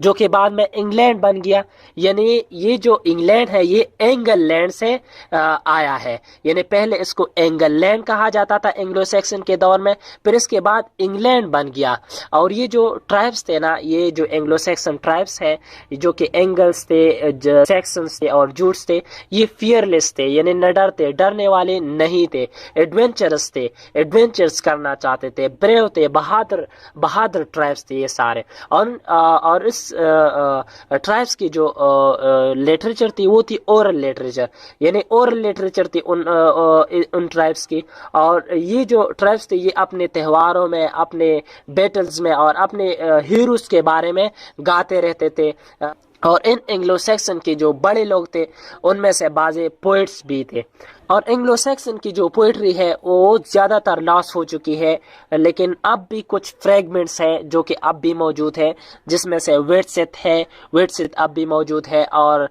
جو کہ بعد میں انگلینڈ بن گیا. یعنی یہ جو انگلینڈ ہے یہ اینگل لینڈ سے آیا ہے. یعنی پہلے اس کو اینگل لینڈ کہا جاتا تھا اینگلو سیکسن کے دور میں، پھر اس کے بعد انگلینڈ بن گیا. اور یہ جو ٹرائبس تھے نا، یہ جو اینگلو سیکسن ٹرائبس ہے جو کہ اینگلز تھے، سیکسنز تھے اور جوٹس تھے، یہ فیئرلیس تھے، یعنی نہ ڈرتے، ڈرنے والے نہیں تھے، ایڈونچرس تھے، ایڈونچرس کرنا چاہتے تھے، بریو تھے، بہادر ٹرائبس تھے یہ سارے. اور اس ٹرائبس کی جو لٹریچر تھی وہ تھی اورل لٹریچر، یعنی اورل لٹریچر تھی ان ٹرائبس کی. اور یہ جو ٹرائبس تھے یہ اپنے تہواروں میں، اپنے بیٹلز میں اور اپنے ہیروز کے بارے میں گاتے رہتے تھے. اور ان اینگلو سیکسن کے جو بڑے لوگ تھے ان میں سے بعض پوئٹس بھی تھے. اور اینگلو سیکسن کی جو پوئٹری ہے وہ زیادہ تر لاس ہو چکی ہے، لیکن اب بھی کچھ فریگمنٹس ہیں جو کہ اب بھی موجود ہے، جس میں سے ویٹسیتھ ہے، ویٹسیتھ اب بھی موجود ہے. اور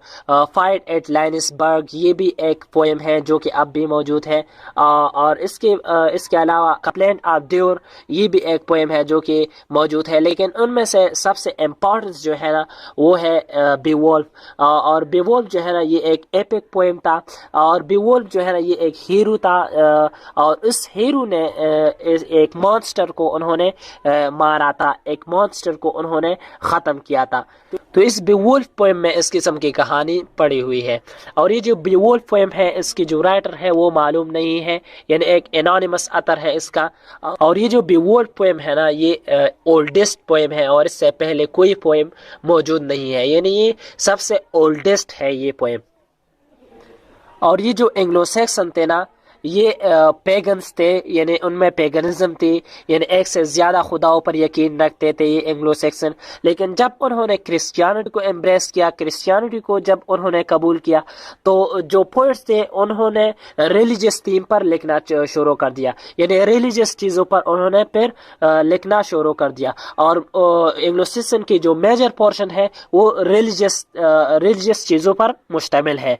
فائٹ ایٹ لائنسبرگ یہ بھی ایک پوئم ہے جو کہ اب بھی موجود ہے. اور اس کے علاوہ کپلینٹ آف ڈیور یہ بھی ایک پوئم ہے جو کہ موجود ہے. لیکن ان میں سے سب سے امپورٹنس جو ہے نا وہ ہے بی وولف. اور بی وولف جو ہے نا یہ ایک ایپک پوئم تھا. اور بی وولف جو ہے نا یہ ایک ہیرو تھا، اور اس ہیرو نے ایک مانسٹر کو انہوں نے مارا تھا، ایک مانسٹر کو انہوں نے ختم کیا تھا. تو اس بی وولف پوئم میں اس قسم کی کہانی پڑی ہوئی ہے. اور یہ جو بی وولف پوئم ہے اس کی جو رائٹر ہے وہ معلوم نہیں ہے، یعنی ایک انانیمس اتر ہے اس کا. اور یہ جو بی وولف پوئم ہے نا یہ اولڈسٹ پوئم ہے، اور اس سے پہلے کوئی پوئم موجود نہیں ہے، یعنی یہ سب سے اولڈسٹ ہے یہ پوئم. اور یہ جو اینگلو سیکسن تھے نا یہ پیگنز تھے، یعنی ان میں پیگنزم تھی، یعنی ایک سے زیادہ خداؤں پر یقین رکھتے تھے یہ اینگلو سیکسن. لیکن جب انہوں نے کرسچینٹی کو امبریس کیا، کرسچینٹی کو جب انہوں نے قبول کیا، تو جو پوئٹس تھے انہوں نے ریلیجس تھیم پر لکھنا شروع کر دیا، یعنی ریلیجس چیزوں پر انہوں نے پھر لکھنا شروع کر دیا. اور اینگلو سیکسن کی جو میجر پورشن ہے وہ ریلیجس چیزوں پر مشتمل ہے.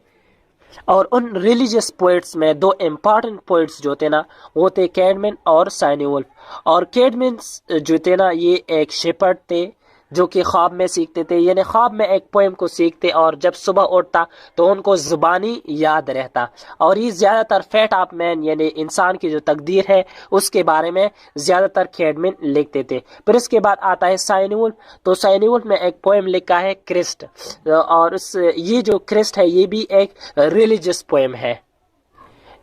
اور ان ریلیجس پوئٹس میں دو امپارٹنٹ پوئٹس جو تھے نا وہ تھے کیڈمن اور سائنیولف. اور کیڈمن جو تھے نا یہ ایک شیپرڈ تھے جو کہ خواب میں سیکھتے تھے، یعنی خواب میں ایک پوئم کو سیکھتے اور جب صبح اٹھتا تو ان کو زبانی یاد رہتا. اور یہ زیادہ تر فیٹ آف مین یعنی انسان کی جو تقدیر ہے اس کے بارے میں زیادہ تر کیڈمن لکھتے تھے. پھر اس کے بعد آتا ہے سائنیولف. تو سائنیولف میں ایک پوئم لکھا ہے کرسٹ، اور یہ جو کرسٹ ہے یہ بھی ایک ریلیجس پوئم ہے.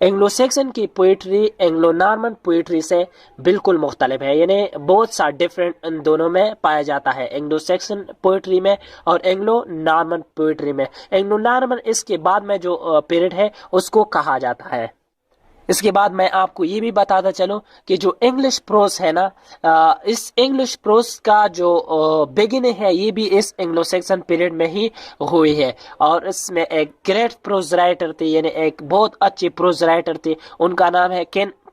اینگلو سیکسن کی پوئٹری اینگلو نارمن پوئٹری سے بالکل مختلف ہے، یعنی بہت سا ڈفرینٹ ان دونوں میں پایا جاتا ہے، اینگلو سیکسن پوئٹری میں اور اینگلو نارمن پوئٹری میں. اینگلو نارمن اس کے بعد میں جو پیریڈ ہے اس کو کہا جاتا ہے. اس کے بعد میں آپ کو یہ بھی بتاتا چلوں کہ جو انگلش پروز ہے نا، اس انگلش پروز کا جو بگننگ ہے یہ بھی اس اینگلو سیکسن پیریڈ میں ہی ہوئی ہے. اور اس میں ایک گریٹ پروز رائٹر تھی، یعنی ایک بہت اچھی پروز رائٹر تھی، ان کا نام ہے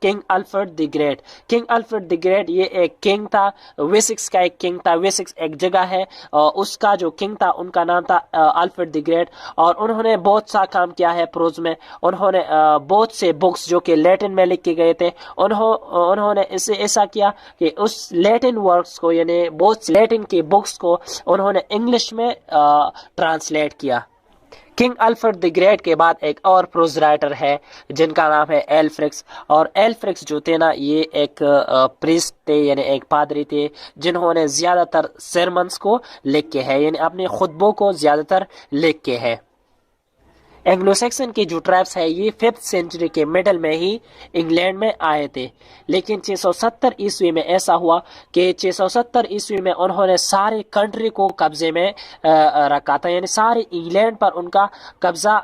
king Alfred the great. King Alfred the great یہ ایک کنگ تھا، ویسکس کا ایک کنگ تھا. ویسکس ایک جگہ ہے، اس کا جو کنگ تھا ان کا نام تھا الفریڈ دی گریٹ. اور انہوں نے بہت سا کام کیا ہے پروز میں. انہوں نے بہت سے بکس جو کہ لیٹن میں لکھ کے گئے تھے انہوں نے اسے ایسا کیا کہ اس لیٹن ورکس کو یعنی بہت لیٹن کی بکس کو انہوں نے انگلش میں ٹرانسلیٹ کیا. کنگ الفریڈ دی گریٹ کے بعد ایک اور پروز رائٹر ہے جن کا نام ہے ایلفرکس. اور ایلفرکس جو تھے نا یہ ایک پریسٹ تھے، یعنی ایک پادری تھے جنہوں نے زیادہ تر سرمنس کو لکھ کے ہے، یعنی اپنے خطبوں کو زیادہ تر لکھ کے ہے. اینگلو سیکسن کی جو ٹرائبس ہے یہ 5th سینچری کے مڈل میں ہی انگلینڈ میں آئے تھے. لیکن 670 عیسوی میں ایسا ہوا کہ 670 عیسوی میں انہوں نے سارے کنٹری کو قبضے میں رکھا تھا، یعنی سارے انگلینڈ پر ان کا قبضہ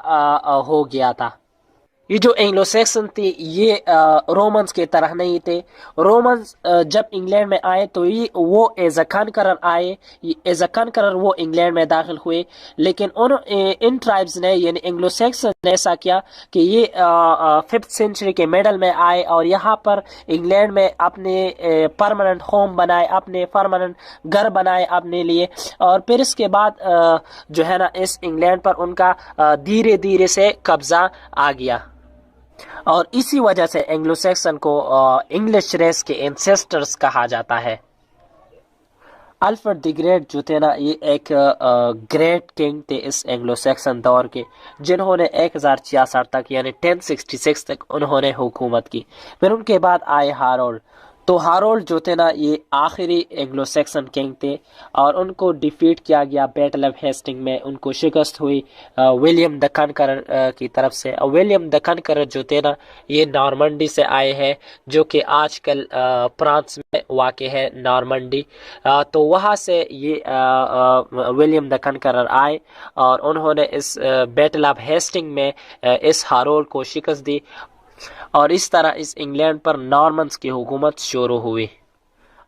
ہو گیا تھا. یہ جو اینگلو سیکسن تھی یہ رومنز کی طرح نہیں تھے. رومنز جب انگلینڈ میں آئے تو وہ ایز اے کنکرر آئے، ایز اے کنکرر وہ انگلینڈ میں داخل ہوئے. لیکن ان ٹرائبز نے یعنی اینگلو سیکسن نے ایسا کیا کہ یہ 5th سینچری کے مڈل میں آئے اور یہاں پر انگلینڈ میں اپنے پرماننٹ ہوم بنائے، اپنے پرماننٹ گھر بنائے اپنے لیے. اور پھر اس کے بعد جو ہے نا اس انگلینڈ پر ان کا دھیرے دھیرے سے قبضہ آ گیا. اور اسی وجہ سے اینگلو سیکسن کو انگلش ریس کے انسیسٹرز کہا جاتا ہے. الفریڈ دی گریٹ جو تھے نا یہ ایک گریٹ کنگ تھے اس اینگلو سیکسن دور کے، جنہوں نے 1066 تک یعنی 1066 تک انہوں نے حکومت کی۔ پھر ان کے بعد آئے ہارولڈ۔ تو ہارولڈ جو تھے نا یہ آخری اینگلو سیکسن کنگ تھے، اور ان کو ڈیفیٹ کیا گیا بیٹل آف ہیسٹنگ میں، ان کو شکست ہوئی ولیم دا کنکرر کی طرف سے۔ ولیم دا کنکرر جو تھے نا یہ نارمنڈی سے آئے ہیں، جو کہ آج کل فرانس میں واقع ہے نارمنڈی۔ تو وہاں سے یہ ولیم دا کنکرر آئے اور انہوں نے اس بیٹل آف ہیسٹنگ میں اس ہارولڈ کو شکست دی، اور اس طرح اس انگلینڈ پر نارمنز کی حکومت شروع ہوئی۔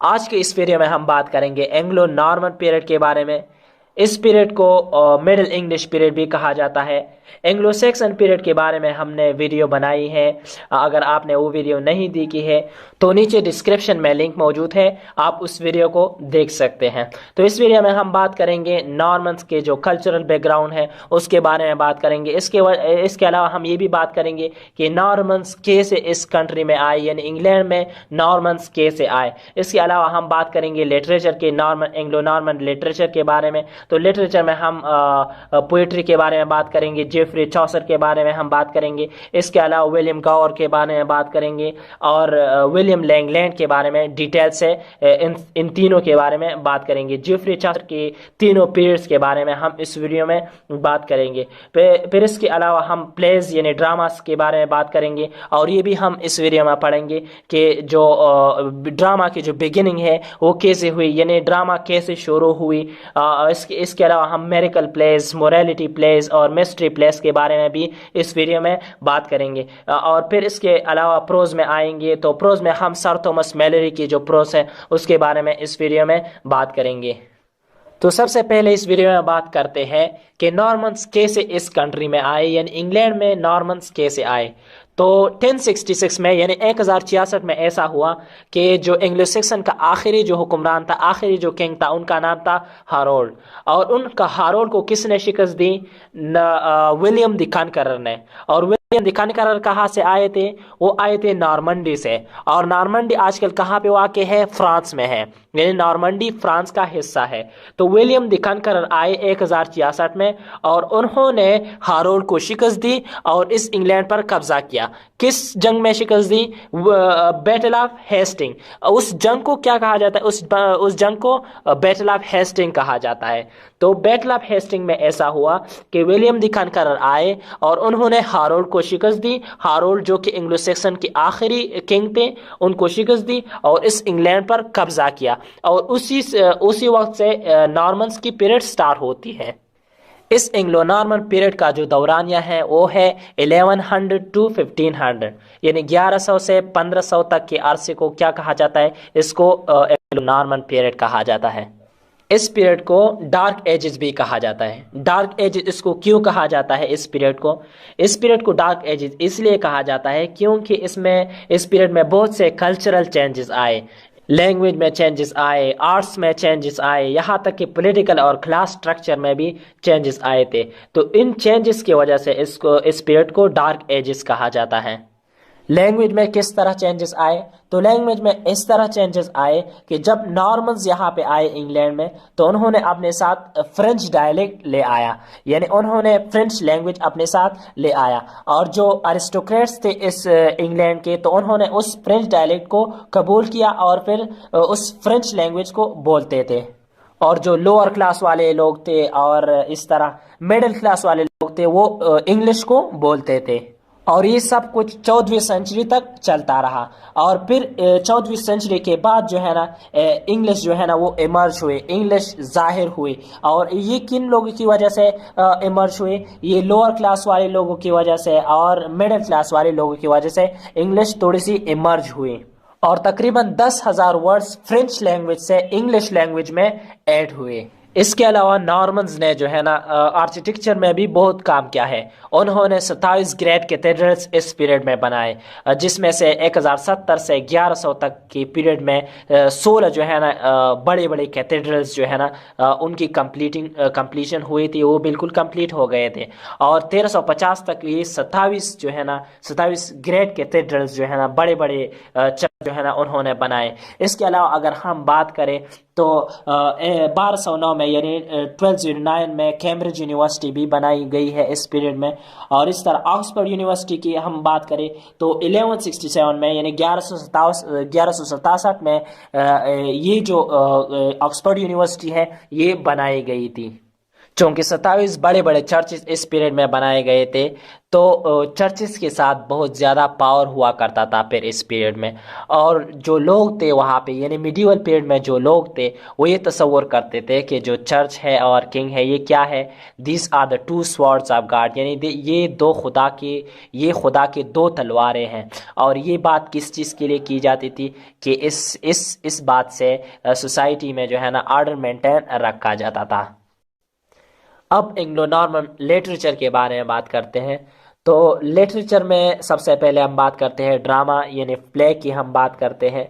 آج کے اس ویڈیو میں ہم بات کریں گے اینگلو نارمن پیریڈ کے بارے میں۔ اس پیریڈ کو مڈل انگلش پیریڈ بھی کہا جاتا ہے۔ اینگلو سیکسن پیریڈ کے بارے میں ہم نے ویڈیو بنائی ہے، اگر آپ نے وہ ویڈیو نہیں دیکھی ہے تو نیچے ڈسکرپشن میں لنک موجود ہے، آپ اس ویڈیو کو دیکھ سکتے ہیں۔ تو اس ویڈیو میں ہم بات کریں گے نارمنز کے جو کلچرل بیک گراؤنڈ ہے اس کے بارے میں بات کریں گے۔ اس کے علاوہ ہم یہ بھی بات کریں گے کہ نارمنز کیسے اس کنٹری میں آئے، یعنی انگلینڈ میں نارمنز کیسے آئے۔ اس کے علاوہ ہم بات کریں گے لٹریچر کے، اینگلو نارمن لٹریچر کے بارے میں۔ تو لٹریچر میں ہم پوئٹری کے بارے میں بات کریں گے، جیفری چوسر کے بارے میں ہم بات کریں گے۔ اس کے علاوہ ولیم گاور کے بارے میں بات کریں گے، اور ولیم لینگلینڈ کے بارے میں ڈیٹیل سے ان تینوں کے بارے میں بات کریں گے۔ جیفری چوسر کے تینوں پیریڈز کے بارے میں ہم اس ویڈیو میں بات کریں گے۔ پھر اس کے علاوہ ہم پلیز یعنی ڈراماز کے بارے میں بات کریں گے، اور یہ بھی ہم اس ویڈیو میں پڑھیں گے کہ جو ڈراما کی جو بگننگ ہے وہ کیسے ہوئی، یعنی ڈراما کیسے شروع ہوئی۔ اس کے علاوہ ہم میریکل پلیز، موریلٹی پلیز اور مسٹری پلیز کے بارے میں بھی اس ویڈیو میں بات کریں گے۔ اور پھر اس کے علاوہ پروز میں آئیں گے، تو پروز میں ہم سر تومس میلری کی جو پروز ہے اس کے بارے میں اس ویڈیو میں بات کریں گے۔ تو سب سے پہلے اس ویڈیو میں بات کرتے ہیں کہ نارمنز کیسے اس کنٹری میں آئے، یعنی انگلینڈ میں نارمنز کیسے آئے۔ تو 1066 میں یعنی 1066 میں ایسا ہوا کہ جو اینگلو سیکسن کا آخری جو حکمران تھا، آخری جو کنگ تھا، ان کا نام تھا ہارولڈ، اور ان کا ہارولڈ کو کس نے شکست دی؟ ولیم دی کنکرر نے۔ اور ولیم دی کنکرر کہاں سے آئے تھے؟ وہ آئے تھے نارمنڈی سے، اور نارمنڈی آج کل کہاں پہ واقع ہے؟ فرانس میں ہے، یعنی نارمنڈی فرانس کا حصہ ہے۔ تو ولیم دی کنکرر آئے 1066 میں، اور انہوں نے ہارولڈ کو شکست دی اور اس انگلینڈ پر قبضہ کیا۔ کس جنگ میں شکست دی؟ Battle of Hasting. اس جنگ کو کیا کہا جاتا ہے؟ اس جنگ کو بیٹل آف ہیسٹنگ کہا جاتا ہے۔ تو بیٹل آف ہیسٹنگ میں ایسا ہوا کہ ولیم دی کنکرر آئے اور انہوں نے ہارولڈ کو شکست دی۔ ہارولڈ جو کہ اینگلو سیکسن کے آخری کنگ تھے، ان کو شکست دی اور اس انگلینڈ پر قبضہ کیا، اور اسی وقت سے نارمنز کی پیریڈ سٹارٹ ہوتی ہے۔ اس اینگلو نارمن پیریڈ کا جو دورانیہ ہے وہ ہے 1100 to 1500، یعنی 1100 سے 1500 تک کے عرصے کو کیا کہا جاتا ہے؟ اس کو اینگلو نارمن پیریڈ کہا جاتا ہے۔ اس پیریڈ کو ڈارک ایجز بھی کہا جاتا ہے۔ ڈارک ایجز اس کو کیوں کہا جاتا ہے؟ اس پیریڈ کو ڈارک ایجز اس لیے کہا جاتا ہے کیونکہ اس پیریڈ میں بہت سے کلچرل چینجز آئے، لینگویج میں چینجز آئے، آرٹس میں چینجز آئے، یہاں تک کہ پولیٹیکل اور کلاس سٹرکچر میں بھی چینجز آئے تھے۔ تو ان چینجز کی وجہ سے اس پیریڈ کو ڈارک ایجز کہا جاتا ہے۔ لینگویج میں کس طرح چینجز آئے؟ تو لینگویج میں اس طرح چینجز آئے کہ جب نارمنز یہاں پہ آئے انگلینڈ میں تو انہوں نے اپنے ساتھ فرینچ ڈائلیکٹ لے آیا، یعنی انہوں نے فرینچ لینگویج اپنے ساتھ لے آیا، اور جو ارسٹوکریٹس تھے اس انگلینڈ کے تو انہوں نے اس فرینچ ڈائلیکٹ کو قبول کیا اور پھر اس فرینچ لینگویج کو بولتے تھے۔ اور جو لوور کلاس والے لوگ تھے اور اس طرح مڈل کلاس والے لوگ تھے وہ انگلش کو بولتے تھے، اور یہ سب کچھ 14ویں سنچری تک چلتا رہا۔ اور پھر 14ویں سنچری کے بعد جو ہے نا انگلش جو ہے نا وہ ایمرج ہوئے، انگلش ظاہر ہوئی، اور یہ کن لوگوں کی وجہ سے ایمرج ہوئے؟ یہ لوور کلاس والے لوگوں کی وجہ سے اور مڈل کلاس والے لوگوں کی وجہ سے انگلش تھوڑی سی ایمرج ہوئی، اور تقریباً 10,000 ورڈز فرینچ لینگویج سے انگلش لینگویج میں ایڈ ہوئے۔ اس کے علاوہ نارمنز نے جو ہے نا آرکیٹیکچر میں بھی بہت کام کیا ہے۔ انہوں نے 27 گریٹ کیتھیڈرلز اس پیریڈ میں بنائے، جس میں سے 1070 سے 1100 تک کی پیریڈ میں 16 جو ہے نا بڑے بڑے کیتھیڈرلز جو ہے نا ان کی کمپلیشن ہوئی تھی، وہ بالکل کمپلیٹ ہو گئے تھے، اور 1350 تک یہ 27 گریٹ کیتھیڈرلز جو ہے نا بڑے بڑے جو ہے نا انہوں نے بنائے۔ اس کے علاوہ اگر ہم بات کریں تو 1209 میں یعنی 1209 میں کیمبرج یونیورسٹی بھی بنائی گئی ہے اس پیریڈ میں. اور اس طرح آکسفورڈ یونیورسٹی کی ہم بات کریں تو 1167 میں یعنی 1167 میں یہ جو آکسفورڈ یونیورسٹی ہے یہ بنائی گئی تھی. چونکہ 27 بڑے بڑے چرچز اس پیریڈ میں بنائے گئے تھے تو چرچز کے ساتھ بہت زیادہ پاور ہوا کرتا تھا پھر اس پیریڈ میں. اور جو لوگ تھے وہاں پہ یعنی میڈیول پیریڈ میں جو لوگ تھے وہ یہ تصور کرتے تھے کہ جو چرچ ہے اور کنگ ہے یہ کیا ہے، these are the two swords of God, یعنی یہ خدا کے دو تلواریں ہیں. اور یہ بات کس چیز کے لیے کی جاتی تھی کہ اس بات سے سوسائٹی میں جو ہے نا آرڈر مینٹین رکھا جاتا تھا. اب انگلو نارمن لٹریچر کے بارے میں بات کرتے ہیں. تو لٹریچر میں سب سے پہلے ہم بات کرتے ہیں ڈراما یعنی پلے کی ہم بات کرتے ہیں.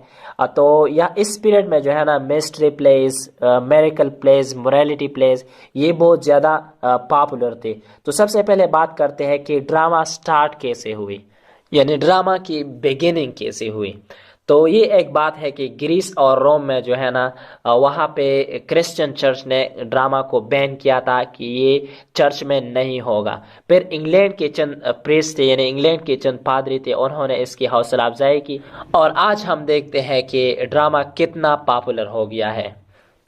تو اس پیریڈ میں جو ہے نا mystery please, miracle please, morality please یہ بہت زیادہ پاپولر تھے. تو سب سے پہلے بات کرتے ہیں کہ ڈراما سٹارٹ کیسے ہوئی، یعنی ڈراما کی بگننگ کیسے ہوئی. تو یہ ایک بات ہے کہ گریس اور روم میں جو ہے نا وہاں پہ کرسچن چرچ نے ڈراما کو بین کیا تھا کہ یہ چرچ میں نہیں ہوگا. پھر انگلینڈ کے چند پریسٹ تھے یعنی انگلینڈ کے چند پادری تھے، انہوں نے اس کی حوصلہ افزائی کی اور آج ہم دیکھتے ہیں کہ ڈراما کتنا پاپولر ہو گیا ہے.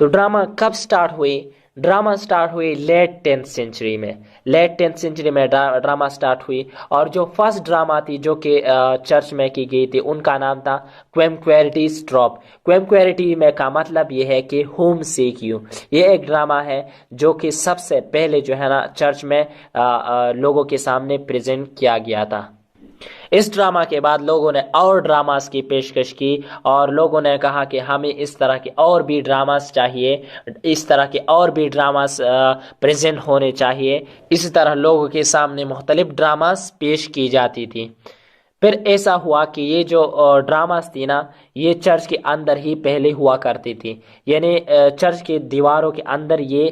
تو ڈراما کب سٹارٹ ہوئی؟ ڈراما سٹارٹ ہوئی لیٹ 10th سینچری میں. لیٹ 10th سینچری میں ڈراما سٹارٹ ہوئی. اور جو فرسٹ ڈراما تھی جو کہ چرچ میں کی گئی تھی ان کا نام تھا کوئمکویرٹی اسٹراپ. کوئمکویرٹی میں کا مطلب یہ ہے کہ ہوم سیک یو. یہ ایک ڈراما ہے جو کہ سب سے پہلے جو ہے نا چرچ میں لوگوں کے سامنے پریزنٹ کیا گیا تھا. اس ڈراما کے بعد لوگوں نے اور ڈراماز کی پیشکش کی اور لوگوں نے کہا کہ ہمیں اس طرح کے اور بھی ڈراماز چاہیے، اس طرح کے اور بھی ڈراماز پریزنٹ ہونے چاہیے. اسی طرح لوگوں کے سامنے مختلف ڈراماز پیش کی جاتی تھی. پھر ایسا ہوا کہ یہ جو ڈراماز تھی نا یہ چرچ کے اندر ہی پہلے ہوا کرتی تھی، یعنی چرچ کے دیواروں کے اندر یہ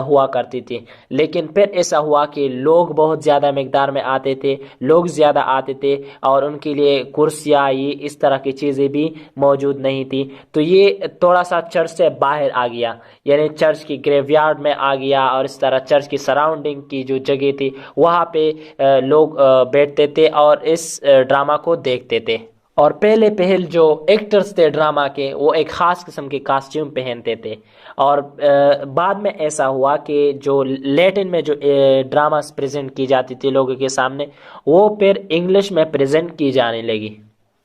ہوا کرتی تھی. لیکن پھر ایسا ہوا کہ لوگ بہت زیادہ مقدار میں آتے تھے، لوگ زیادہ آتے تھے اور ان کے لیے کرسیاں یہ اس طرح کی چیزیں بھی موجود نہیں تھی. تو یہ تھوڑا سا چرچ سے باہر آ گیا، یعنی چرچ کی گریو یارڈ میں آ گیا اور اس طرح چرچ کی سراؤنڈنگ کی جو جگہ تھی وہاں پہ لوگ بیٹھتے تھے اور اس ڈراما کو دیکھتے تھے. اور پہل جو ایکٹرز تھے ڈراما کے وہ ایک خاص قسم کے کاسٹیوم پہنتے تھے. اور بعد میں ایسا ہوا کہ جو لیٹن میں جو ڈراماز پریزنٹ کی جاتی تھی لوگوں کے سامنے وہ پھر انگلش میں پریزنٹ کی جانے لگی.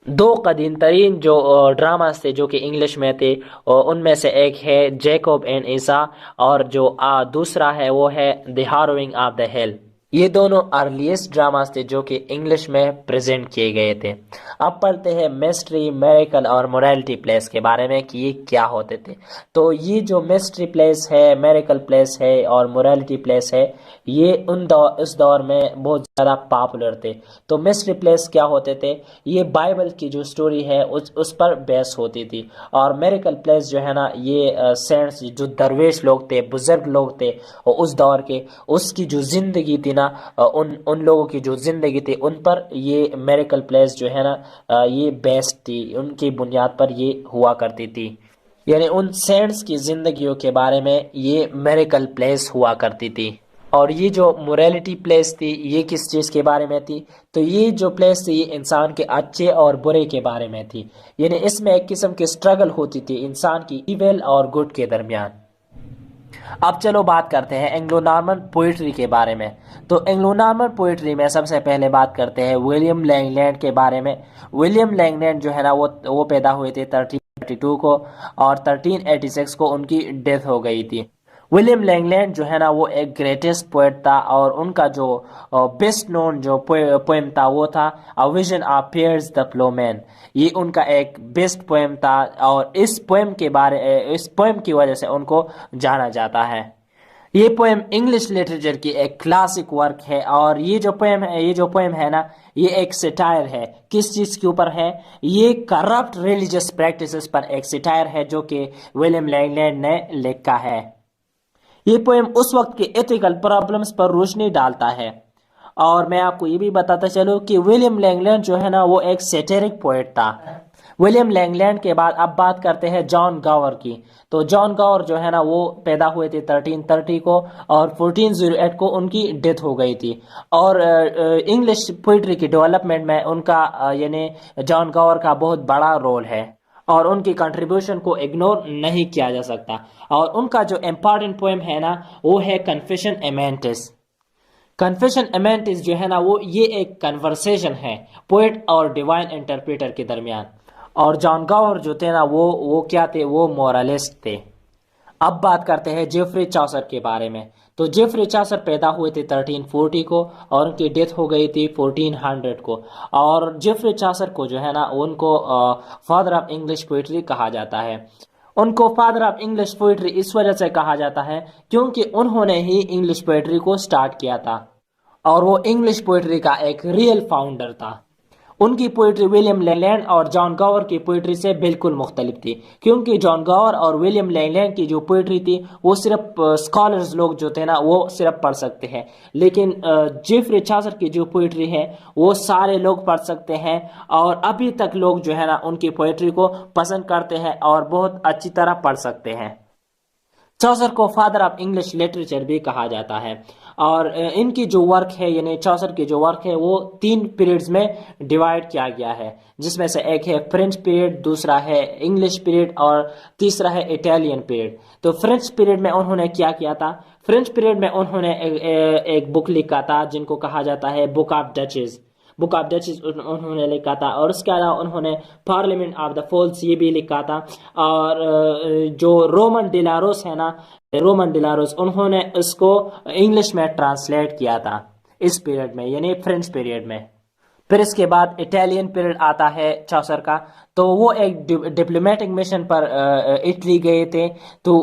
دو قدیم ترین جو ڈراماز تھے جو کہ انگلش میں تھے ان میں سے ایک ہے جیکوب اینڈ ایسا اور جو دوسرا ہے وہ ہے دی ہاروئنگ آف دا ہیل. یہ دونوں ارلیسٹ ڈراماز تھے جو کہ انگلش میں پریزنٹ کیے گئے تھے. اب پڑھتے ہیں مسٹری، میریکل اور موریلٹی پلیس کے بارے میں کہ یہ کیا ہوتے تھے. تو یہ جو مسٹری پلیس ہے، میریکل پلیس ہے اور موریلٹی پلیس ہے یہ اس دور میں بہت زیادہ پاپولر تھے. تو مسٹری پلیس کیا ہوتے تھے؟ یہ بائبل کی جو سٹوری ہے اس پر بیس ہوتی تھی. اور میریکل پلیس جو ہے نا یہ سینٹس جو درویش لوگ تھے، بزرگ لوگ تھے اس دور کے، اس کی جو زندگی تھی نا ان لوگوں کی جو زندگی تھی ان پر یہ میریکل پلیس جو ہے نا یہ بیسڈ تھی، ان کی بنیاد پر یہ ہوا کرتی تھی. یعنی ان سینٹس کی زندگیوں کے بارے میں یہ میریکل پلیس ہوا کرتی تھی. اور یہ جو موریلٹی پلیس تھی یہ کس چیز کے بارے میں تھی؟ تو یہ جو پلیس تھی یہ انسان کے اچھے اور برے کے بارے میں تھی. یعنی اس میں ایک قسم کی سٹرگل ہوتی تھی انسان کی ایول اور گڈ کے درمیان. اب چلو بات کرتے ہیں اینگلو نارمن پوئٹری کے بارے میں. تو اینگلو نارمن پوئٹری میں سب سے پہلے بات کرتے ہیں ولیم لینگلینڈ کے بارے میں. ولیم لینگلینڈ جو ہے نا وہ پیدا ہوئے تھے 1332 کو اور 1386 کو ان کی ڈیتھ ہو گئی تھی. ولیم لینگلینڈ جو ہے نا وہ ایک گریٹسٹ پوئٹ تھا اور ان کا جو بیسٹ نون جو پوئم تھا وہ تھا A Vision of Piers the Plowman. یہ ان کا ایک بیسٹ پوئم تھا اور اس پوئم کی وجہ سے ان کو جانا جاتا ہے. یہ پوئم انگلش لٹریچر کی ایک کلاسک ورک ہے اور یہ جو پوئم ہے نا یہ ایک سٹائر ہے. کس چیز کے اوپر ہے؟ یہ کرپٹ ریلیجس پریکٹسز پر ایک سٹائر ہے جو کہ ولیم لینگلینڈ نے لکھا ہے. یہ پوئم اس وقت کے ایتھیکل پرابلمز پر روشنی ڈالتا ہے. اور میں آپ کو یہ بھی بتاتا چلوں کہ ولیم لینگلینڈ جو ہے نا وہ ایک سیٹیرک پوئٹ تھا. ولیم لینگلینڈ کے بعد اب بات کرتے ہیں جان گاور کی. تو جان گاور جو ہے نا وہ پیدا ہوئے تھے 1330 کو اور 1408 کو ان کی ڈیتھ ہو گئی تھی. اور انگلش پوئٹری کی ڈیولپمنٹ میں ان کا یعنی جان گاور کا بہت بڑا رول ہے اور ان کی کنٹریبیوشن کو اگنور نہیں کیا جا سکتا. اور ان کا جو امپورٹنٹ پوئم ہے نا وہ ہے کنفیشن ایمینٹس. کنفیشن ایمینٹس جو ہے نا وہ یہ ایک کنورسیشن ہے پوئٹ اور ڈیوائن انٹرپریٹر کے درمیان. اور جان گاور جو تھے نا وہ کیا تھے؟ وہ مورالسٹ تھے. اب بات کرتے ہیں جیفری چاسر کے بارے میں. تو جیفری چاسر پیدا ہوئے تھے 1340 کو اور ان کی ڈیتھ ہو گئی تھی 1400 کو. اور جیفری چاسر کو جو ہے نا ان کو فادر آف انگلش پوئٹری کہا جاتا ہے. ان کو فادر آف انگلش پوئٹری اس وجہ سے کہا جاتا ہے کیونکہ انہوں نے ہی انگلش پوئٹری کو سٹارٹ کیا تھا اور وہ انگلش پوئٹری کا ایک ریئل فاؤنڈر تھا. ان کی پوئٹری ولیم لینگلینڈ اور جان گاور کی پوئٹری سے بالکل مختلف تھی کیونکہ جان گاور اور ولیم لینگلینڈ کی جو پوئٹری تھی وہ صرف اسکالرز لوگ جو تھے نا وہ صرف پڑھ سکتے ہیں، لیکن جیفری چاسر کی جو پوئٹری ہے وہ سارے لوگ پڑھ سکتے ہیں اور ابھی تک لوگ جو ہے نا ان کی پوئٹری کو پسند کرتے ہیں اور بہت اچھی طرح پڑھ سکتے ہیں. چاسر کو فادر آف انگلش لٹریچر بھی کہا جاتا ہے. اور ان کی جو ورک ہے یعنی چاسر کی جو ورک ہے وہ 3 پیریڈز میں ڈیوائڈ کیا گیا ہے، جس میں سے ایک ہے فرینچ پیریڈ، دوسرا ہے انگلش پیریڈ اور تیسرا ہے اٹالین پیریڈ. تو فرینچ پیریڈ میں انہوں نے کیا تھا؟ فرینچ پیریڈ میں انہوں نے ایک بک لکھا تھا جن کو کہا جاتا ہے book of duchess. Book of duchess انہوں نے لکھا تھا اور اس کے علاوہ انہوں نے پارلیمنٹ آف دا فولس یہ بھی لکھا تھا. اور جو رومن ڈیلاروس ہے نا، رومن ڈیلاروس، انہوں نے اس کو انگلش میں ٹرانسلیٹ کیا تھا اس پیریڈ میں یعنی فرینچ پیریڈ میں. پھر اس کے بعد اٹالین پیریڈ آتا ہے چاسر کا. تو وہ ایک ڈپلومیٹک مشن پر اٹلی گئے تھے. تو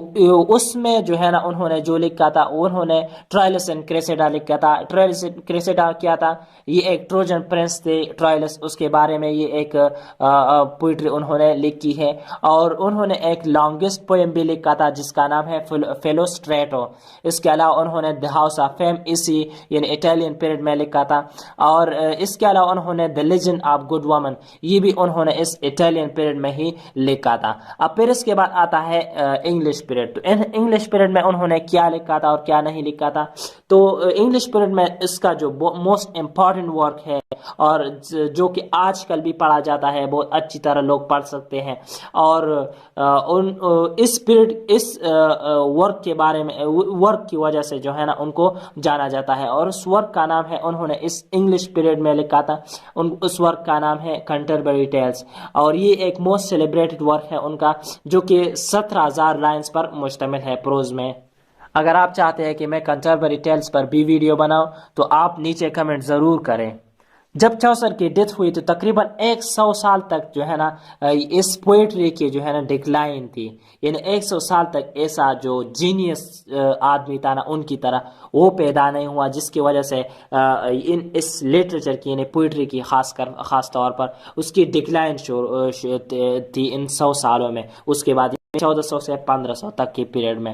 اس میں جو ہے نا انہوں نے جو لکھا تھا انہوں نے ٹرائلس اینڈ کریسیڈا لکھا تھا. ٹرائلس اینڈ کریسیڈا کیا تھا؟ یہ ایک ٹروجن پرنس تھے ٹرائلس، اس کے بارے میں یہ ایک پوئٹری انہوں نے لکھی ہے. اور انہوں نے ایک لانگسٹ پوئم بھی لکھا تھا جس کا نام ہے فیلوسٹریٹو. اس کے علاوہ انہوں نے دی ہاؤس آف فیم اسی یعنی اٹالین پیریڈ میں لکھا تھا. اور اس کے علاوہ انہوں نے the legend of good women یہ بھی انہوں نے اس اٹالین پیریڈ میں ہی لکھا تھا. اب پھر اس کے بعد آتا ہے انگلش پیریڈ. تو انگلش پیریڈ میں انہوں نے کیا لکھا تھا اور کیا نہیں لکھا تھا؟ تو انگلش پیریڈ میں اس کا جو موسٹ امپورٹنٹ ورک ہے اور جو کہ آج کل بھی پڑھا جاتا ہے، بہت اچھی طرح لوگ پڑھ سکتے ہیں. اور اس پیریڈ اس ورک کے بارے میں ورک کی وجہ سے جو ہے نا ان کو جانا جاتا ہے اور اس ورک کا نام ہے انہوں نے اس انگلش پیریڈ میں لکھا تھا. اس ورک کا نام ہے کنٹربری ٹیلز. اور یہ ایک موسٹ سیلیبریٹڈ ورک ہے ان کا جو کہ 17,000 لائنز پر مشتمل ہے پروز میں. اگر آپ چاہتے ہیں کہ میں کنٹربری ٹیلز پر بھی ویڈیو بناؤں تو آپ نیچے کمنٹ ضرور کریں. جب چاسر کی ڈیتھ ہوئی تو تقریباً 100 سال تک جو ہے نا اس پوئٹری کی جو ہے نا ڈکلائن تھی. یعنی 100 سال تک ایسا جو جینیس آدمی تھا نا ان کی طرح وہ پیدا نہیں ہوا، جس کی وجہ سے اس لٹریچر کی یعنی پوئٹری کی خاص طور پر اس کی ڈکلائن تھی ان 100 سالوں میں. اس کے بعد 1400 سے 1500 تک کے پیریڈ میں.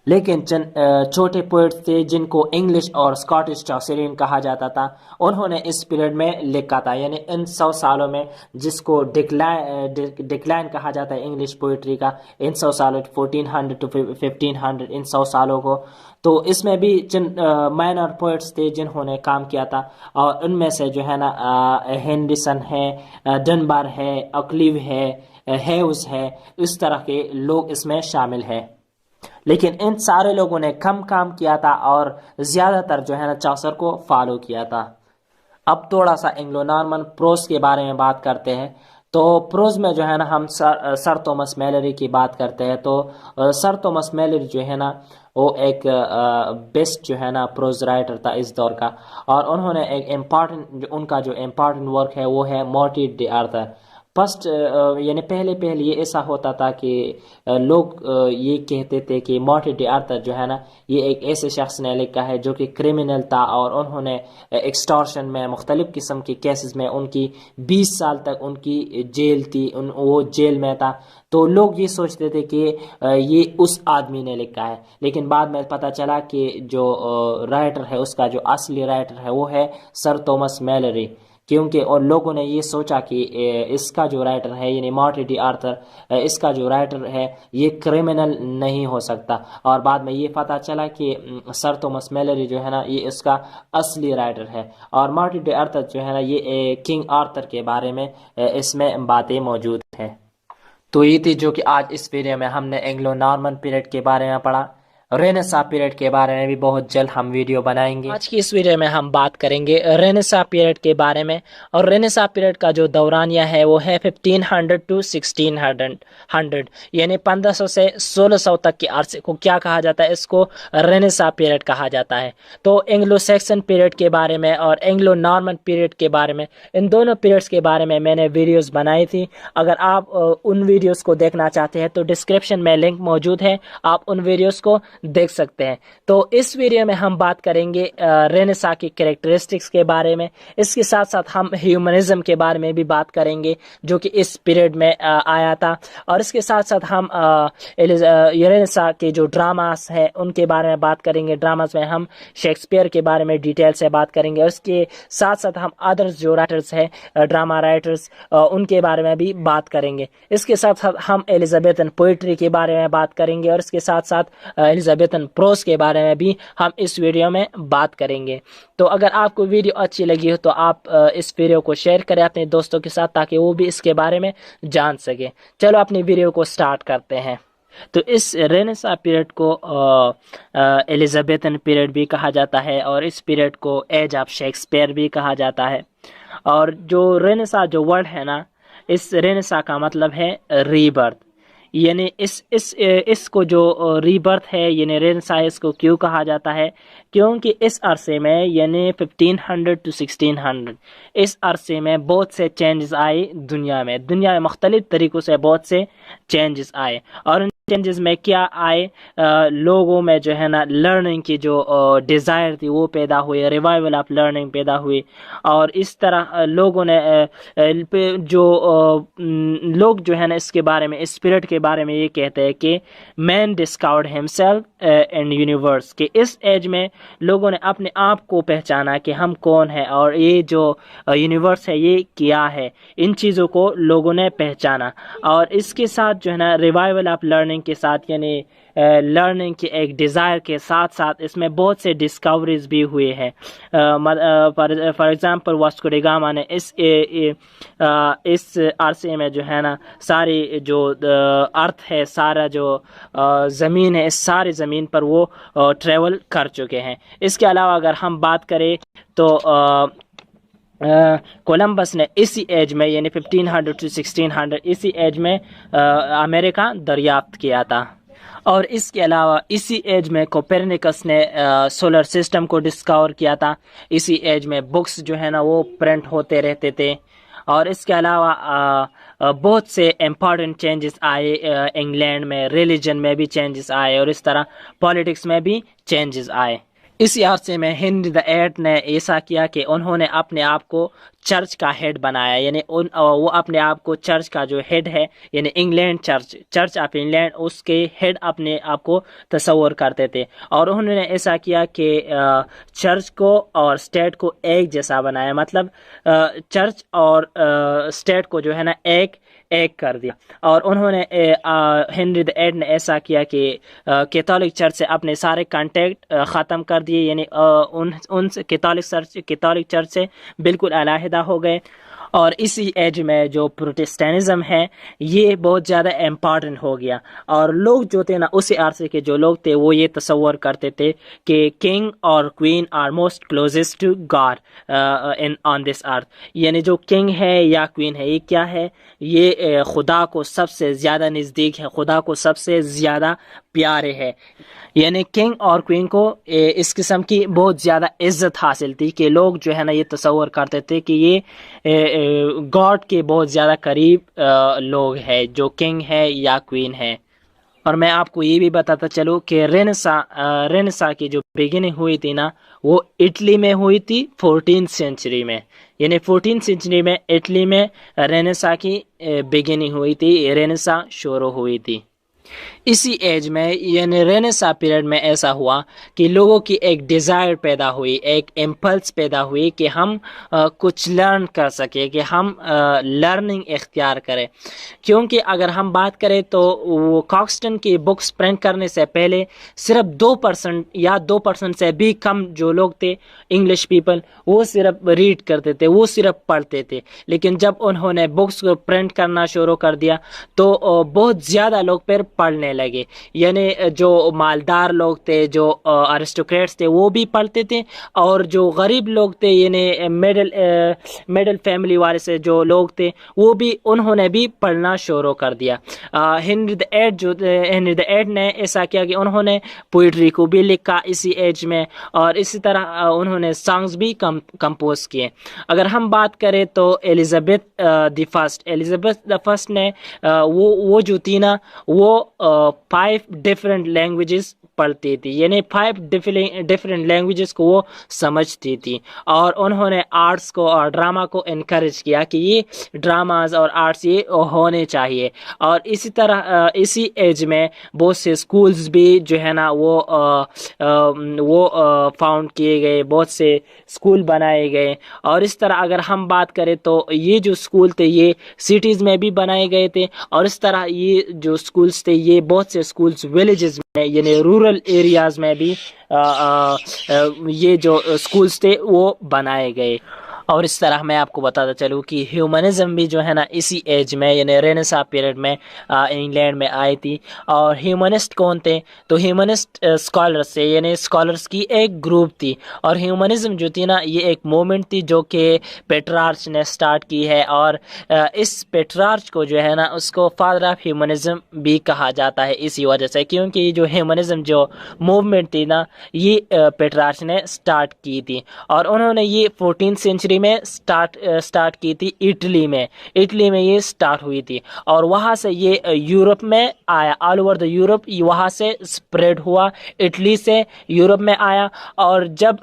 لیکن چند چھوٹے پوئٹس تھے جن کو انگلش اور اسکاٹش چاسرین کہا جاتا تھا، انہوں نے اس پیریڈ میں لکھا تھا. یعنی ان 100 سالوں میں جس کو ڈکلائن کہا جاتا ہے انگلش پوئٹری کا، ان 100 سالوں 1400 to 1500 ان 100 سالوں کو. تو اس میں بھی چند مائنر پوئٹس تھے جنہوں نے کام کیا تھا اور ان میں سے جو ہے نا ہینڈرسن ہے، ڈنبر ہے، اکلیو ہے، ہیوز ہے، اس طرح کے لوگ اس میں شامل ہیں. لیکن ان سارے لوگوں نے کم کام کیا تھا اور زیادہ تر جو ہے نا چاسر کو فالو کیا تھا. اب تھوڑا سا انگلو نارمن پروز کے بارے میں بات کرتے ہیں. تو پروز میں جو ہے نا ہم سر تومس میلری کی بات کرتے ہیں. تو سر تومس میلری جو ہے نا وہ ایک بیسٹ جو ہے نا پروز رائٹر تھا اس دور کا. اور انہوں نے ایک امپارٹنٹ ان کا جو امپارٹنٹ ورک ہے وہ ہے مورٹی ڈی آرتھر. فرسٹ یعنی پہلے یہ ایسا ہوتا تھا کہ لوگ یہ کہتے تھے کہ مورٹی ڈی آرتھر جو ہے نا یہ ایک ایسے شخص نے لکھا ہے جو کہ کرمنل تھا اور انہوں نے ایکسٹارشن میں مختلف قسم کے کیسز میں ان کی 20 سال تک ان کی جیل تھی، وہ جیل میں تھا. تو لوگ یہ سوچتے تھے کہ یہ اس آدمی نے لکھا ہے. لیکن بعد میں پتہ چلا کہ جو رائٹر ہے اس کا جو اصلی رائٹر ہے وہ ہے سر تومس میلری. کیونکہ اور لوگوں نے یہ سوچا کہ اس کا جو رائٹر ہے یعنی مارٹن ڈی آرتھر، اس کا جو رائٹر ہے یہ کرمنل نہیں ہو سکتا، اور بعد میں یہ پتہ چلا کہ سر تومس میلری جو ہے نا یہ اس کا اصلی رائٹر ہے، اور مارٹن ڈی آرتھر جو ہے نا یہ کنگ آرتھر کے بارے میں اس میں باتیں موجود ہیں۔ تو یہ تھی جو کہ آج اس ویڈیو میں ہم نے اینگلو نارمن پیریڈ کے بارے میں پڑھا۔ رینیسا پیریڈ کے بارے میں بھی بہت جلد ہم ویڈیو بنائیں گے۔ آج کی اس ویڈیو میں ہم بات کریں گے رینیسا پیریڈ کے بارے میں، اور رینیسا پیریڈ کا جو دورانیہ ہے وہ ہے 1500 to 1600، یعنی 1500 سے 1600 تک کے عرصے کو کیا کہا جاتا ہے؟ اس کو رینیسا پیریڈ کہا جاتا ہے۔ تو اینگلو سیکسن پیریڈ کے بارے میں اور اینگلو نارمن پیریڈ کے بارے میں، ان دونوں پیریڈز کے بارے میں میں نے ویڈیوز بنائی تھی۔ اگر آپ ان ویڈیوز کو دیکھنا چاہتے ہیں تو ڈسکرپشن میں لنک موجود ہے، آپ ان ویڈیوز کو دیکھ سکتے ہیں۔ تو اس ویڈیو میں ہم بات کریں گے رینیسا کی کریکٹرسٹکس کے بارے میں، اس کے ساتھ ساتھ ہم ہیومنزم کے بارے میں بھی بات کریں گے جو کہ اس پیریڈ میں آیا تھا، اور اس کے ساتھ ساتھ ہم رینیسا کے جو ڈراماز ہیں ان کے بارے میں بات کریں گے۔ ڈراماز میں ہم شیکسپیئر کے بارے میں ڈیٹیل سے بات کریں گے، اور اس کے ساتھ ساتھ ہم ادرس جو رائٹرز ہیں ڈراما رائٹرز ان کے بارے میں بھی بات کریں گے۔ اس کے ساتھ ساتھ ہم ایلزابیتھن پوئٹری کے بارے میں بات کریں گے، اور اس کے ساتھ ساتھ ایلزابیتھن پروز کے بارے میں بھی ہم اس ویڈیو میں بات کریں گے۔ تو اگر آپ کو ویڈیو اچھی لگی ہو تو آپ اس ویڈیو کو شیئر کریں اپنے دوستوں کے ساتھ تاکہ وہ بھی اس کے بارے میں جان سکیں۔ چلو اپنی ویڈیو کو سٹارٹ کرتے ہیں۔ تو اس رینیسا پیریڈ کو ایلزابیتھن پیریڈ بھی کہا جاتا ہے، اور اس پیریڈ کو ایج آف شیکسپیئر بھی کہا جاتا ہے۔ اور جو رینیسا جو ورڈ ہے نا، اس رینیسا کا مطلب ہے ری برتھ، یعنی اس کو جو ری برتھ ہے یعنی رینیسا اس کو کیوں کہا جاتا ہے؟ کیونکہ اس عرصے میں یعنی 1500 to 1600 اس عرصے میں بہت سے چینجز آئے دنیا میں مختلف طریقوں سے بہت سے چینجز آئے، اور ان چینجز میں کیا آئے؟ لوگوں میں جو ہے نا لرننگ کی جو ڈیزائر تھی وہ پیدا ہوئی، ریوائول آف لرننگ پیدا ہوئی، اور اس طرح لوگوں نے جو لوگ جو ہے نا اس کے بارے میں اس پیریڈ کے بارے میں یہ کہتے ہیں کہ مین ڈسکورڈ ہمسیلف اینڈ یونیورس، کہ اس ایج میں لوگوں نے اپنے آپ کو پہچانا کہ ہم کون ہیں، اور یہ جو یونیورس ہے یہ کیا ہے، ان چیزوں کو لوگوں نے پہچانا۔ اور اس کے ساتھ جو ہے نا ریوائول آف لرننگ کے ساتھ یعنی لرننگ کی ایک ڈیزائر کے ساتھ ساتھ اس میں بہت سے ڈسکوریز بھی ہوئے ہیں۔ For example Vasco da Gama نے اس عرصے میں جو ہے نا ساری جو ارتھ ہے، سارا جو زمین ہے، اس ساری زمین پر وہ ٹریول کر چکے ہیں۔ اس کے علاوہ اگر ہم بات کریں تو کولمبس نے اسی ایج میں یعنی 1500 to 1600 اسی ایج میں امریکہ دریافت کیا تھا، اور اس کے علاوہ اسی ایج میں کوپرنیکس نے سولر سسٹم کو ڈسکور کیا تھا۔ اسی ایج میں بکس جو ہے نا وہ پرنٹ ہوتے رہتے تھے، اور اس کے علاوہ بہت سے امپورٹنٹ چینجز آئے انگلینڈ میں، ریلیجن میں بھی چینجز آئے، اور اس طرح پولیٹکس میں بھی چینجز آئے۔ اسی عرصے میں ہنری the 8 نے ایسا کیا کہ انہوں نے اپنے آپ کو چرچ کا ہیڈ بنایا، یعنی وہ اپنے آپ کو چرچ کا جو ہیڈ ہے یعنی انگلینڈ چرچ آف انگلینڈ، اس کے ہیڈ اپنے آپ کو تصور کرتے تھے، اور انہوں نے ایسا کیا کہ چرچ کو اور اسٹیٹ کو ایک جیسا بنایا، مطلب چرچ اور اسٹیٹ کو جو ہے نا ایک کر دیا۔ اور انہوں نے ہنری the 8 نے ایسا کیا کہ کیتھولک چرچ سے اپنے سارے کانٹیکٹ ختم کر دیے، یعنی ان سے کیتھولک چرچ سے بالکل علیحدہ ہو گئے۔ اور اسی ایج میں جو پروٹسٹینزم ہے یہ بہت زیادہ امپارٹنٹ ہو گیا، اور لوگ جو تھے نا اسی عرصے کے جو لوگ تھے وہ یہ تصور کرتے تھے کہ کنگ اور queen are most closest to God on this earth, یعنی جو کنگ ہے یا کوئین ہے یہ کیا ہے؟ یہ خدا کو سب سے زیادہ نزدیک ہے، خدا کو سب سے زیادہ پیارے ہے۔ یعنی کنگ اور کوئین کو اس قسم کی بہت زیادہ عزت حاصل تھی کہ لوگ جو ہے نا یہ تصور کرتے تھے کہ یہ گاڈ کے بہت زیادہ قریب لوگ ہیں جو کنگ ہے یا کوئین ہے۔ اور میں آپ کو یہ بھی بتاتا چلوں کہ رینیسا کی جو بگننگ ہوئی تھی نا وہ اٹلی میں ہوئی تھی 14th سینچری میں، یعنی 14th سینچری میں اٹلی میں رینیسا کی بگننگ ہوئی تھی، رینیسا شروع ہوئی تھی۔ اسی ایج میں یعنی رینیسا پیریڈ میں ایسا ہوا کہ لوگوں کی ایک ڈیزائر پیدا ہوئی، ایک امپلس پیدا ہوئی کہ ہم کچھ لرن کر سکیں، کہ ہم لرننگ اختیار کریں. کیونکہ اگر ہم بات کریں تو وہ کاکسٹن کی بکس پرنٹ کرنے سے پہلے صرف 2% یا 2% سے بھی کم جو لوگ تھے انگلش پیپل، وہ صرف ریڈ کرتے تھے، وہ صرف پڑھتے تھے. لیکن جب انہوں نے بکس کو پرنٹ کرنا شروع کر دیا تو بہت زیادہ لوگ پھر پڑھنے لگے. یعنی جو مالدار لوگ تھے، جو ارسٹوکریٹس تھے، وہ بھی پڑھتے تھے، اور جو غریب لوگ تھے یعنی میڈل فیملی والے سے جو لوگ تھے، وہ بھی انہوں نے بھی پڑھنا شروع کر دیا. ہنری the 8 نے ایسا کیا کہ انہوں نے پوئٹری کو بھی لکھا اسی ایج میں، اور اسی طرح انہوں نے سانگز بھی کمپوز کیے. اگر ہم بات کریں تو ایلزابتھ دی فرسٹ نے وہ جو تھی نا، وہ 5 ڈفرینٹ لینگویجز پڑھتی تھی، یعنی 5 ڈفرینٹ لینگویجز کو وہ سمجھتی تھی. اور انہوں نے آرٹس کو اور ڈرامہ کو انکریج کیا کہ یہ ڈراماز اور آرٹس یہ ہونے چاہیے. اور اسی طرح اسی ایج میں بہت سے اسکولز بھی جو ہے نا وہ فاؤنڈ کیے گئے، بہت سے اسکول بنائے گئے. اور اس طرح اگر ہم بات کریں تو یہ جو اسکول تھے یہ سٹیز میں بھی بنائے گئے تھے، اور اس طرح یہ جو اسکولز تھے یہ بہت سے اسکولز ولیجز میں یعنی رورل ایریاز میں بھی یہ جو اسکولز تھے وہ بنائے گئے. اور اس طرح میں آپ کو بتاتا چلوں کہ ہیومنزم بھی جو ہے نا اسی ایج میں یعنی رینیسا پیریڈ میں انگلینڈ میں آئی تھی. اور ہیومنسٹ کون تھے؟ تو ہیومنسٹ اسکالرس تھے، یعنی اسکالرس کی ایک گروپ تھی. اور ہیومنزم جو تھی نا یہ ایک مومنٹ تھی جو کہ پیٹرارچ نے سٹارٹ کی ہے، اور اس پیٹرارچ کو جو ہے نا اس کو فادر آف ہیومنزم بھی کہا جاتا ہے اسی وجہ سے، کیونکہ یہ جو ہیومنزم جو موومنٹ تھی نا یہ پیٹرارچ نے سٹارٹ کی تھی. اور انہوں نے یہ 14 سینچری میں سٹارٹ کی تھی اٹلی میں یہ سٹارٹ ہوئی تھی. اور وہاں سے یہ یورپ میں آیا، آل اوور دا یورپ وہاں سے سپریڈ ہوا، اٹلی سے یورپ میں آیا. اور جب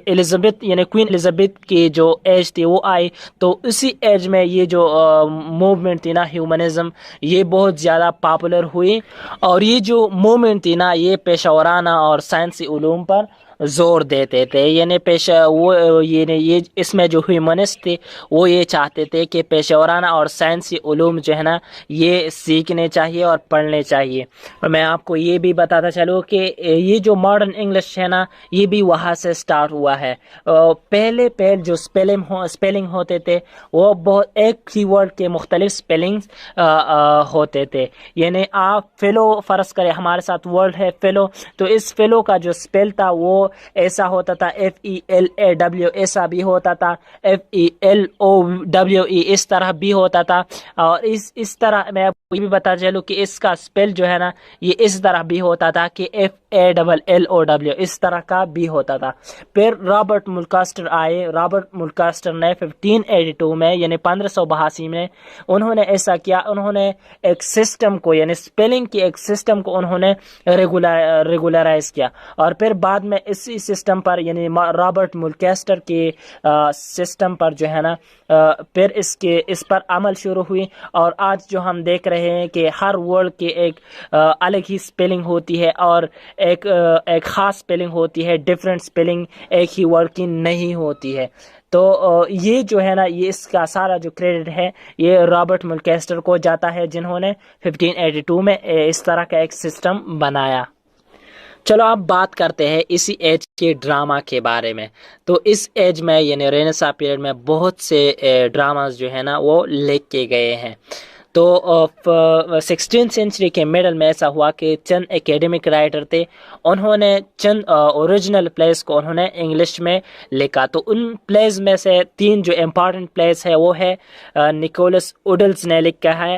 الزبتھ یعنی کوئین الزبتھ کی جو ایج تھی وہ آئی تو اسی ایج میں یہ جو موومنٹ تھی نا ہیومنزم یہ بہت زیادہ پاپولر ہوئی. اور یہ جو موومنٹ تھی نا یہ پیشہ ورانہ اور سائنسی علوم پر زور دیتے تھے. یعنی یہ اس میں جو ہیومنسٹ تھے وہ یہ چاہتے تھے کہ پیشہ ورانہ اور سائنسی علوم جو ہے نا یہ سیکھنے چاہیے اور پڑھنے چاہیے. اور میں آپ کو یہ بھی بتاتا چلوں کہ یہ جو ماڈرن انگلش ہے نا یہ بھی وہاں سے سٹارٹ ہوا ہے. پہلے جو سپیلنگ ہوتے تھے وہ بہت ایک ہی ورڈ کے مختلف سپیلنگز ہوتے تھے. یعنی آپ فیلو فرض کریں ہمارے ساتھ ورڈ ہے فیلو، تو اس فیلو کا جو سپیل تھا وہ ایسا ہوتا تھا، FELAW ایسا بھی ہوتا تھا، FELOWE اس طرح بھی ہوتا تھا. اور اس طرح میں آپ کو یہ بھی بتا چلوں کہ اس کا سپیل جو ہے نا یہ اس طرح بھی ہوتا تھا کہ FALLOW اس طرح کا بھی ہوتا تھا. پھر رابرٹ ملکاسٹر آئے. رابرٹ ملکاسٹر نے 1582 میں یعنی 1582 میں انہوں نے ایسا کیا، انہوں نے ایک سسٹم کو یعنی سپیلنگ کی ایک سسٹم کو انہوں نے ریگولرائز کیا. اور پھر بعد میں اسی سسٹم پر یعنی رابرٹ ملکاسٹر کے سسٹم پر جو ہے نا پھر اس پر عمل شروع ہوئی. اور آج جو ہم دیکھ رہے ہیں کہ ہر ورڈ کی ایک الگ ہی سپیلنگ ہوتی ہے اور ایک خاص سپیلنگ ہوتی ہے، ڈیفرنٹ سپیلنگ ایک ہی ورڈ کی نہیں ہوتی ہے. تو یہ جو ہے نا یہ اس کا سارا جو کریڈٹ ہے یہ رابرٹ ملکاسٹر کو جاتا ہے جنہوں نے 1582 میں اس طرح کا ایک سسٹم بنایا. چلو اب بات کرتے ہیں اسی ایج کے ڈرامہ کے بارے میں. تو اس ایج میں یعنی رینیسا پیریڈ میں بہت سے ڈراماز جو ہے نا وہ لکھے گئے ہیں. تو 16 سینچری کے میڈل میں ایسا ہوا کہ چند اکیڈمک رائٹر تھے، انہوں نے چند اوریجنل پلیز کو انہوں نے انگلش میں لکھا. تو ان پلیز میں سے 3 جو امپارٹنٹ پلیز ہے وہ ہے نکولس وڈلز نے لکھا ہے،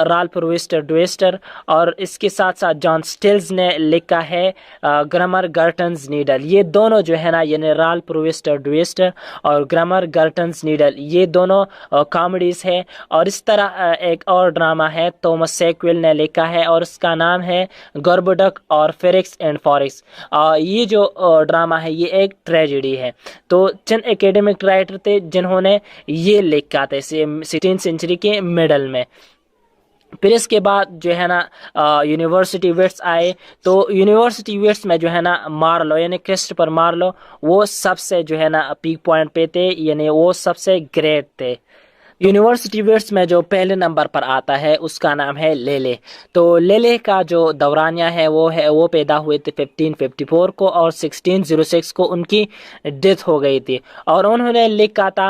رالف رویسٹر ڈویسٹر، اور اس کے ساتھ ساتھ جان سٹیلز نے لکھا ہے گرامر گرٹنز نیڈل. یہ دونوں جو ہے نا یعنی رالف رویسٹر ڈویسٹر اور گرامر گرٹنز نیڈل یہ دونوں کامیڈیز ہے. اور اس طرح ایک اور ڈرامہ ہے تومس سیکویل نے لکھا ہے اور اس کا نام ہے گربڈک اور فیرکس اینڈ فارکس. یہ جو ڈرامہ ہے یہ ایک ٹریجڈی ہے. تو چند اکیڈمک رائٹر تھے جنہوں نے یہ لکھا تھے 16 سینچری کے مڈل میں. پھر اس کے بعد جو ہے نا یونیورسٹی ویٹس آئے. تو یونیورسٹی ویٹس میں جو ہے نا مارلو یعنی کرسٹوفر مارلو وہ سب سے جو ہے نا پیک پوائنٹ پہ تھے، یعنی وہ سب سے گریٹ تھے. یونیورسٹی ویٹس میں جو پہلے نمبر پر آتا ہے اس کا نام ہے لیلے. تو لیلے کا جو دورانیہ ہے وہ پیدا ہوئے تھے 1554 کو، اور 1606 کو ان کی ڈیتھ ہو گئی تھی. اور انہوں نے لکھا تھا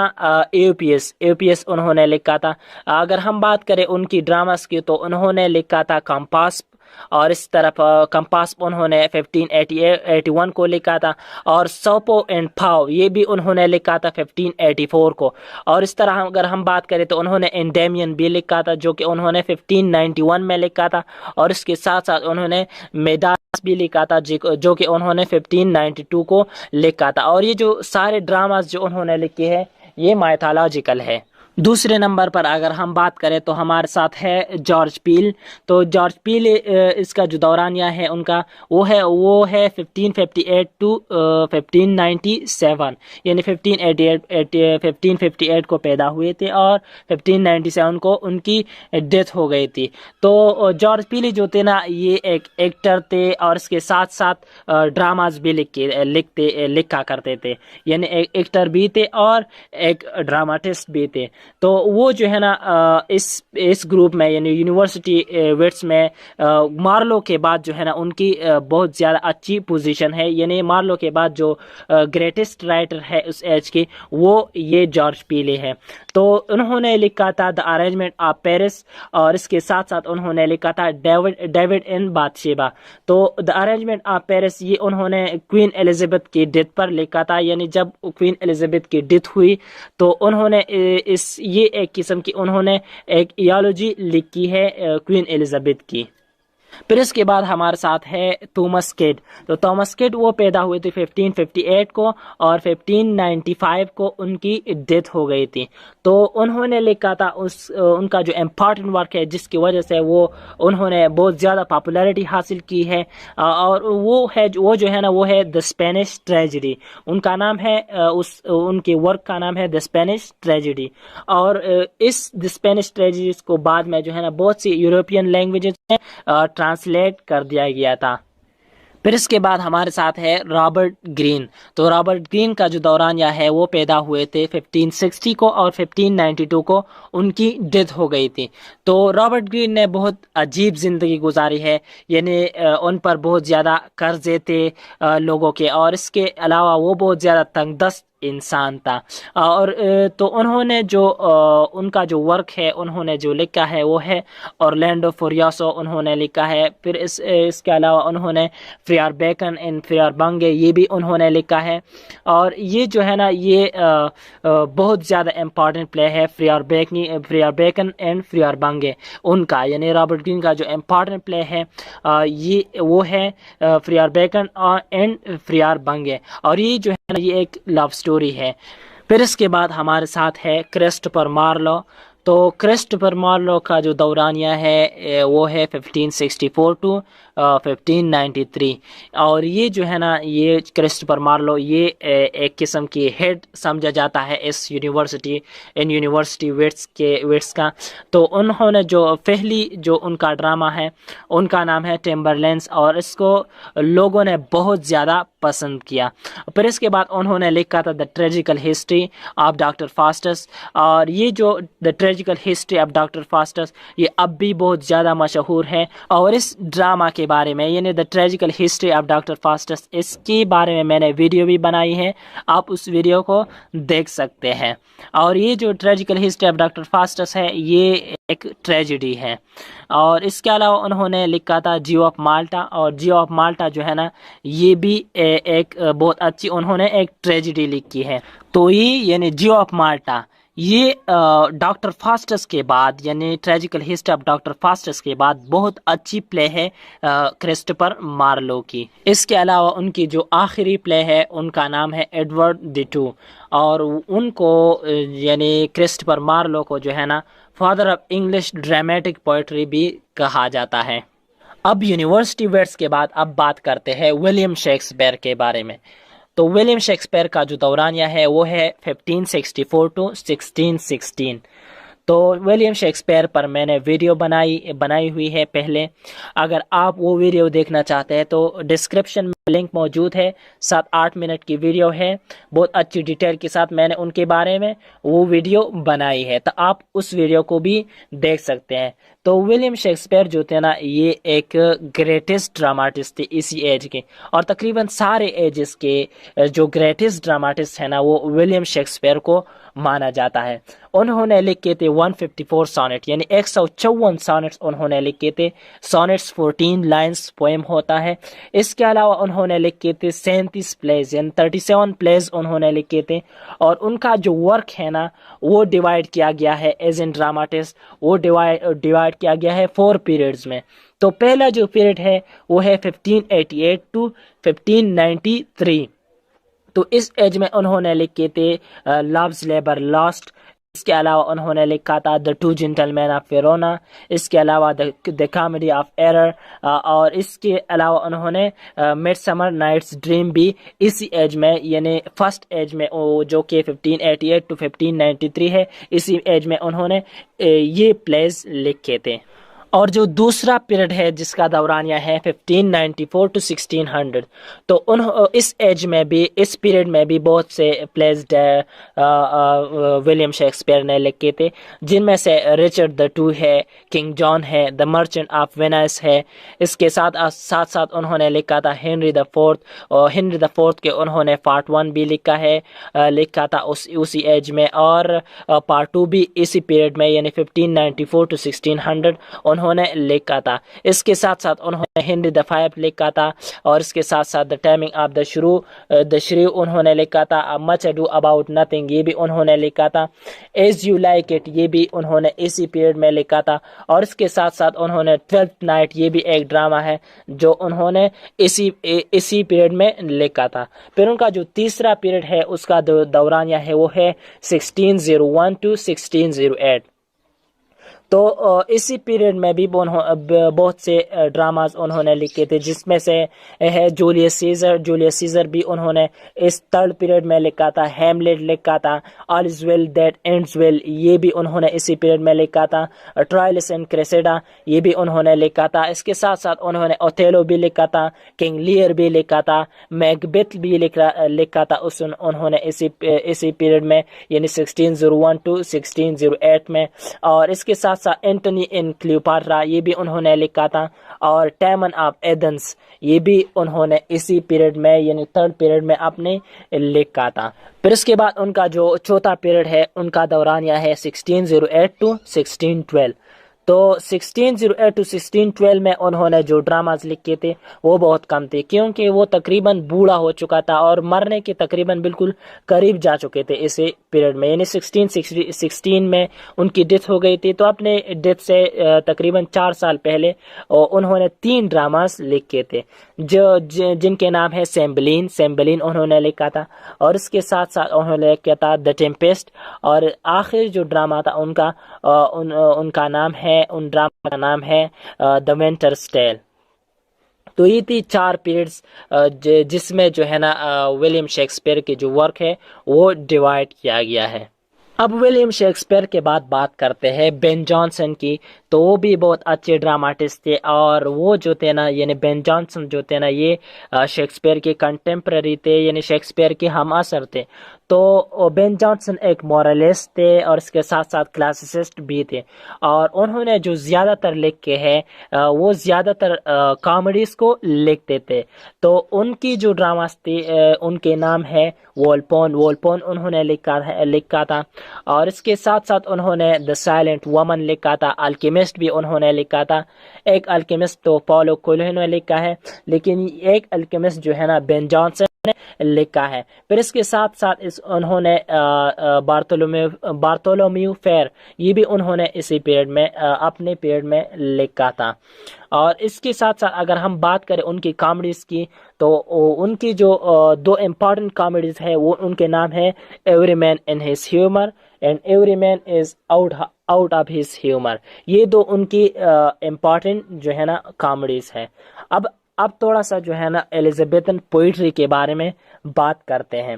اے پی ایس انہوں نے لکھا تھا. اگر ہم بات کریں ان کی ڈراماز کی تو انہوں نے لکھا تھا کمپاس، اور اس طرف کمپاس انہوں نے 1581 کو لکھا تھا، اور سوپو اینڈ پھاؤ یہ بھی انہوں نے لکھا تھا 1584 کو. اور اس طرح اگر ہم بات کریں تو انہوں نے انڈیمین بھی لکھا تھا جو کہ انہوں نے 1591 میں لکھا تھا، اور اس کے ساتھ ساتھ انہوں نے میڈاس بھی لکھا تھا جو کہ انہوں نے 1592 کو لکھا تھا. اور یہ جو سارے ڈراماز جو انہوں نے لکھے ہیں یہ مائتھولوجیکل ہے. دوسرے نمبر پر اگر ہم بات کریں تو ہمارے ساتھ ہے جارج پیل. تو جارج پیل اس کا جو دورانیہ ہے ان کا وہ ہے 1558 ٹو 1597، یعنی 1558 کو پیدا ہوئے تھے اور 1597 کو ان کی ڈیتھ ہو گئی تھی. تو جارج پیلی جو تھے نا یہ ایک ایکٹر تھے، اور اس کے ساتھ ساتھ ڈراماز بھی لکھا کرتے تھے، یعنی ایک ایکٹر بھی تھے اور ایک ڈراماٹسٹ بھی تھے. تو وہ جو ہے نا اس گروپ میں یعنی یونیورسٹی ویٹس میں مارلو کے بعد جو ہے نا ان کی بہت زیادہ اچھی پوزیشن ہے. یعنی مارلو کے بعد جو گریٹسٹ رائٹر ہے اس ایج کی وہ یہ جارج پیلی ہے. تو انہوں نے لکھا تھا دا ارینجمنٹ آف پیرس، اور اس کے ساتھ ساتھ انہوں نے لکھا تھا ڈیوڈ ان بات شیبہ. تو دا ارینجمنٹ آف پیرس یہ انہوں نے کوئین ایلزابتھ کی ڈیتھ پر لکھا تھا. یعنی جب کوئین ایلزابتھ کی ڈیتھ ہوئی تو انہوں نے یہ ایک قسم کی انہوں نے ایک ایالوجی لکھی ہے کوئین ایلزابتھ کی. پھر اس کے بعد ہمارے ساتھ ہے تومس کیڈ. تو تومس کیڈ وہ پیدا ہوئے تھے 1558 کو، اور 1595 کو ان کی ڈیتھ ہو گئی تھی. تو انہوں نے لکھا تھا ان کا جو امپورٹنٹ ورک ہے جس کی وجہ سے انہوں نے بہت زیادہ پاپولیرٹی حاصل کی ہے، اور وہ جو ہے نا وہ ہے دا اسپینش ٹریجڈی. ان کا نام ہے ان کے ورک کا نام ہے دا اسپینش ٹریجڈی. اور اس دا اسپینش ٹریجڈیز کو بعد میں جو ہے نا بہت سی یورپین لینگویجز میں ٹرانسلیٹ کر دیا گیا تھا. پھر اس کے بعد ہمارے ساتھ ہے رابرٹ گرین. تو رابرٹ گرین کا جو دورانیہ ہے وہ پیدا ہوئے تھے 1560 کو، اور 1592 کو ان کی ڈیتھ ہو گئی تھی. تو رابرٹ گرین نے بہت عجیب زندگی گزاری ہے، یعنی ان پر بہت زیادہ قرضے تھے لوگوں کے، اور اس کے علاوہ وہ بہت زیادہ تنگ دست انسان تھا. اور تو انہوں نے جو ان کا جو ورک ہے انہوں نے جو لکھا ہے وہ ہے اورلینڈو فوریاسو انہوں نے لکھا ہے. پھر اس کے علاوہ انہوں نے فریار بیکن اینڈ فریار بانگے یہ بھی انہوں نے لکھا ہے. اور یہ جو ہے نا یہ بہت زیادہ امپورٹنٹ پلے ہے فریار بیکن اینڈ فریار بانگے ان کا، یعنی رابرٹ گرین کا جو امپورٹنٹ پلے ہے یہ وہ ہے فریار بیکن اینڈ فریار بانگے. اور یہ جو ہے نا یہ ایک لو سٹوری ہے. پھر اس کے بعد ہمارے ساتھ ہے کرسٹوفر مارلو. تو کرسٹوفر مارلو کا جو دورانیہ ہے وہ ہے 1564 ٹو 1593. اور یہ جو ہے نا یہ کرسٹوفر مارلو یہ ایک قسم کی ہیڈ سمجھا جاتا ہے اس یونیورسٹی ویٹس کا. تو انہوں نے جو پہلی جو ان کا ڈرامہ ہے ان کا نام ہے ٹمبرلینڈز، اور اس کو لوگوں نے بہت زیادہ پسند کیا. پھر اس کے بعد انہوں نے لکھا تھا دا ٹریجیکل ہسٹری آف ڈاکٹر فاسٹس. اور یہ جو دا ٹریجیکل ہسٹری آف ڈاکٹر فاسٹس یہ اب بھی بہت زیادہ مشہور ہے. اور اس ڈرامہ کے بارے میں یعنی دا ٹریجیکل ہسٹری آف ڈاکٹر فاسٹس اس کے بارے میں میں نے ویڈیو بھی بنائی ہے، آپ اس ویڈیو کو دیکھ سکتے ہیں. اور یہ جو ٹریجیکل ہسٹری آف ڈاکٹر فاسٹس ہے یہ ایک ٹریجڈی ہے. اور اس کے علاوہ انہوں نے لکھا تھا جیو آف مالٹا. اور جیو آف مالٹا جو ہے نا یہ بھی ایک بہت اچھی انہوں نے ایک ٹریجڈی لکھی ہے. تو یہ یعنی جیو آف مالٹا یہ ڈاکٹر فاسٹس کے بعد یعنی ٹریجیکل ہسٹری آف ڈاکٹر فاسٹس کے بعد بہت اچھی پلے ہے کرسٹوفر مارلو کی. اس کے علاوہ ان کی جو آخری پلے ہے ان کا نام ہے ایڈورڈ دی ٹو. اور ان کو یعنی کرسٹوفر مارلو کو جو ہے نا father of English dramatic poetry بھی کہا جاتا ہے. اب یونیورسٹی ویٹس کے بعد اب بات کرتے ہیں ولیم شیکسپیئر کے بارے میں. تو ولیم شیکسپیئر کا جو دورانیہ ہے وہ ہے 1564 ٹو 1616. تو ولیم شیکسپیئر پر میں نے ویڈیو بنائی ہوئی ہے پہلے، اگر آپ وہ ویڈیو دیکھنا چاہتے ہیں تو ڈسکرپشن میں لنک موجود ہے، 7-8 منٹ کی ویڈیو ہے، بہت اچھی ڈیٹیل کے ساتھ میں نے ان کے بارے میں وہ ویڈیو بنائی ہے، تو آپ اس ویڈیو کو بھی دیکھ سکتے ہیں۔ تو ولیم شیکسپیئر جو تھے نا، یہ ایک گریٹسٹ ڈراماٹسٹ تھے اسی ایج کے، اور تقریباً سارے ایجز کے جو گریٹسٹ ڈراماٹسٹ ہیں نا، وہ ولیم شیکسپیئر کو مانا جاتا ہے۔ انہوں نے لکھے تھے 154 سونٹ، یعنی 154 سونٹس انہوں نے لکھے تھے۔ سونٹس 14 لائنز پوئم ہوتا ہے۔ اس کے علاوہ انہوں نے لکھے تھے 37 پلیز، یعنی 37 پلیز انہوں نے لکھے تھے، اور ان کا جو ورک ہے نا، وہ ڈیوائیڈ کیا گیا ہے ایز ان ڈراماٹسٹ، وہ ڈیوائیڈ کیا گیا ہے 4 پیریڈز میں۔ تو پہلا جو پیریڈ ہے وہ ہے 1588 ٹو 1593۔ تو اس ایج میں انہوں نے لکھے تھے لوز لیبر لاسٹ، اس کے علاوہ انہوں نے لکھا تھا the two gentlemen of Verona, اس کے علاوہ دا کامیڈی آف ایرر، اور اس کے علاوہ انہوں نے مڈ سمر نائٹس ڈریم بھی اسی ایج میں، یعنی فرسٹ ایج میں، جو کہ 1588 ٹو 1593 ہے، اسی ایج میں انہوں نے یہ پلیز لکھے تھے۔ اور جو دوسرا پیریڈ ہے جس کا دورانیہ ہے 1594 ٹو 1600، تو اس ایج میں بھی، اس پیریڈ میں بھی بہت سے پلیز ولیم شیکسپیئر نے لکھے تھے، جن میں سے رچرڈ دا ٹو ہے، کنگ جان ہے، دا مرچنٹ آف وینس ہے، اس کے ساتھ ساتھ انہوں نے لکھا تھا ہنری دا فورتھ، اور ہنری دا فورتھ کے انہوں نے پارٹ 1 بھی لکھا تھا اسی ایج میں، اور پارٹ 2 بھی اسی پیریڈ میں، یعنی 1594 ٹو 1600 انہوں نے لکھا تھا۔ اس کے ساتھ ساتھ انہوں نے ہنری دا فائف لکھا تھا، اور اس کے ساتھ ساتھ دا ٹائمنگ آف دا شریو انہوں نے لکھا تھا، مچ اڈو اباؤٹ نتھنگ یہ بھی انہوں نے لکھا تھا، ایز یو لائک اٹ یہ بھی انہوں نے اسی پیریڈ میں لکھا تھا، اور اس کے ساتھ ساتھ انہوں نے 12th نائٹ یہ بھی ایک ڈرامہ ہے جو انہوں نے اسی پیریڈ میں لکھا تھا۔ پھر ان کا جو تیسرا پیریڈ ہے اس کا دورانیہ ہے وہ ہے 1601 ٹو 1608۔ تو اسی پیریڈ میں بھی بہت سے ڈراماز انہوں نے لکھے تھے، جس میں سے ہے جولیس سیزر بھی انہوں نے اس تھرڈ پیریڈ میں لکھا تھا، ہیملیٹ لکھا تھا، آل از ویل دیٹ اینڈز ویل یہ بھی انہوں نے اسی پیریڈ میں لکھا تھا، ٹرائلس اینڈ کریسیڈا یہ بھی انہوں نے لکھا تھا۔ اس کے ساتھ ساتھ انہوں نے اوتھیلو بھی لکھا تھا، کنگ لیئر بھی لکھا تھا، میکبیتھ بھی لکھا تھا انہوں نے اسی پیریڈ میں، یعنی 1601 ٹو 1608 میں، اور اس کے ساتھ اینٹونی ان کلیوپاٹرا یہ بھی انہوں نے لکھا تھا، اور ٹیمن آف ایدنس یہ بھی انہوں نے اسی پیریڈ میں، یعنی تھرڈ پیریڈ میں اپنے لکھا تھا۔ پھر اس کے بعد ان کا جو چوتھا پیریڈ ہے ان کا دورانیہ ہے 1608 ٹو 1612۔ تو 1608 ٹو 1612 میں انہوں نے جو ڈراماز لکھے تھے وہ بہت کم تھے، کیونکہ وہ تقریباً بوڑھا ہو چکا تھا اور مرنے کے تقریباً بالکل قریب جا چکے تھے اسی پیریڈ میں، یعنی 1616 میں ان کی ڈیتھ ہو گئی تھی۔ تو اپنے ڈیتھ سے تقریباً 4 سال پہلے انہوں نے 3 ڈراماز لکھے تھے، جن کے نام ہے سیمبلین انہوں نے لکھا تھا، اور اس کے ساتھ ساتھ انہوں نے لکھا تھا دا ٹیمپیسٹ، اور آخر جو ڈرامہ تھا ان کا نام ہے، ان ڈرامہ کا نام ہے دا ونٹرز ٹیل۔ تو یہ تھی 4 پیریڈز جس میں جو ہے نا ولیم شیکسپیئر کے جو ورک ہے وہ ڈیوائیڈ کیا گیا ہے۔ اب ولیم شیکسپیئر کے بعد بات کرتے ہیں بین جانسن کی، تو وہ بھی بہت اچھے ڈراماٹسٹ تھے، اور وہ جو تھے نا، یعنی بین جانسن جو تھے نا، یہ شیکسپیئر کے کنٹمپرری تھے، یعنی شیکسپیئر کے ہم عصر تھے۔ تو بین جانسن ایک مورالسٹ تھے، اور اس کے ساتھ ساتھ کلاسسسٹ بھی تھے، اور انہوں نے جو زیادہ تر لکھے ہیں وہ زیادہ تر کامیڈیز کو لکھتے تھے۔ تو ان کی جو ڈراماز تھی ان کے نام ہے وولپون انہوں نے لکھا تھا، اور اس کے ساتھ ساتھ انہوں نے دا سائلنٹ وومن لکھا تھا، الکیمسٹ بھی انہوں نے لکھا تھا۔ ایک الکیمسٹ تو پاولو کویلہو نے لکھا ہے، لیکن ایک الکیمسٹ جو ہے نا بین جانسن نے لکھا ہے۔ پھر اس کے ساتھ ساتھ انہوں نے بارتولومیو فیر یہ بھی انہوں نے اسی پیریڈ میں اپنے پیریڈ میں لکھا تھا۔ اور اس کے ساتھ ساتھ اگر ہم بات کریں ان کی کامیڈیز کی، تو ان کی جو 2 امپورٹنٹ کامیڈیز ہے وہ ان کے نام ہے every man in his humour and every man is out of his humour, یہ 2 ان کی امپورٹنٹ جو ہے نا کامیڈیز ہے۔ اب تھوڑا سا جو ہے نا ایلزابتھن پوئٹری کے بارے میں بات کرتے ہیں۔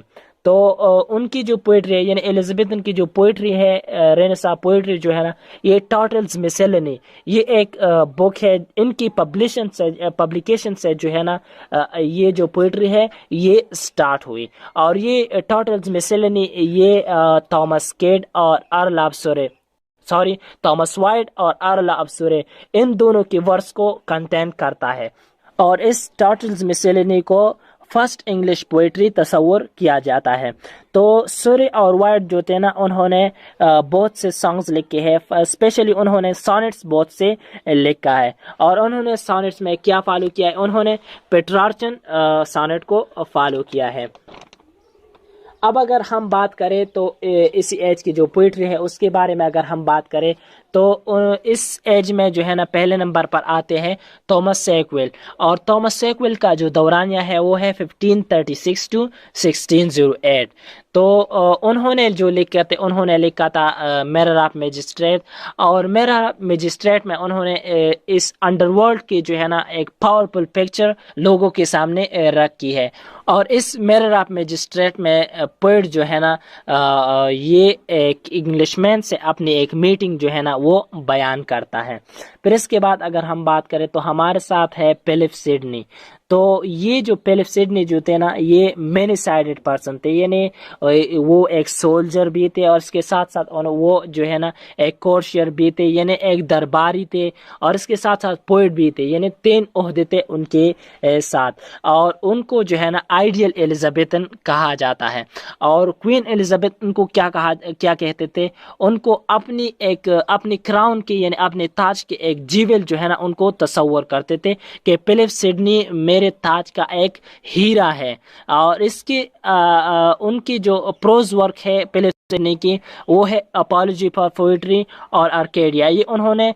تو ان کی جو پوئٹری ہے یعنی ایلزابتھن کی جو پوئٹری ہے، رینیسا پوئٹری جو ہے نا، یہ ٹارٹلز مسیلنی، یہ ایک بک ہے، ان کی پبلیکیشن سے جو ہے نا یہ جو پوئٹری ہے یہ سٹارٹ ہوئی. اور یہ ٹارٹلز مسیلنی یہ تھامس کیڈ اور ارل آف تھامس وائٹ اور ارل آف سورے ان دونوں کی ورس کو کنٹین کرتا ہے. اور اس ٹارٹلز مسیلنی کو فرسٹ انگلش پوئٹری تصور کیا جاتا ہے. تو سورے اور وائٹ جو تھے نا، انہوں نے بہت سے سانگز لکھے ہیں، اسپیشلی انہوں نے سونٹس بہت سے لکھا ہے. اور انہوں نے سونٹس میں کیا فالو کیا ہے؟ انہوں نے پیٹرارچن سونٹ کو فالو کیا ہے. اب اگر ہم بات کریں تو اسی ایج کی جو پوئٹری ہے اس کے بارے میں اگر ہم بات کریں تو اس ایج میں جو ہے نا پہلے نمبر پر آتے ہیں تھامس سیکویل. اور تھامس سیکویل کا جو دورانیہ ہے وہ ہے 1536 to 1608. تو انہوں نے جو لکھا تھا، انہوں نے لکھا تھا میرر آف میجسٹریٹ. اور میرر آف میجسٹریٹ میں انہوں نے اس انڈر ورلڈ کی جو ہے نا ایک پاورفل پکچر لوگوں کے سامنے رکھی ہے. اور اس میرر آف میجسٹریٹ میں پوئٹ جو ہے نا یہ ایک انگلش مین سے اپنی ایک میٹنگ جو ہے نا وہ بیان کرتا ہے. پھر اس کے بعد اگر ہم بات کریں تو ہمارے ساتھ ہے فلپ سڈنی. تو یہ جو فلپ سڈنی جو تھے نا یہ مینی سائیڈڈ پرسن تھے، یعنی وہ ایک سولجر بھی تھے اور اس کے ساتھ ساتھ وہ جو ہے نا ایک کورشیر بھی تھے، یعنی ایک درباری تھے، اور اس کے ساتھ ساتھ پوئٹ بھی تھے، یعنی 3 عہدے تھے ان کے ساتھ. اور ان کو جو ہے نا آئیڈیل ایلزابتھن کہا جاتا ہے. اور کوئین ایلزابتھ ان کو کیا کہتے تھے؟ ان کو اپنی کراؤن کی یعنی اپنے تاج کے ایک جیول جو ہے نا ان کو تصور کرتے تھے کہ فلپ سڈنی میرے تاج کا ایک ہیرا ہے. اور اس کی ان کی جو پروز ورک ہے فلپ سڈنی کی وہ ہے اپالوجی فار پوئٹری اور ارکیڈیا، یہ انہوں نے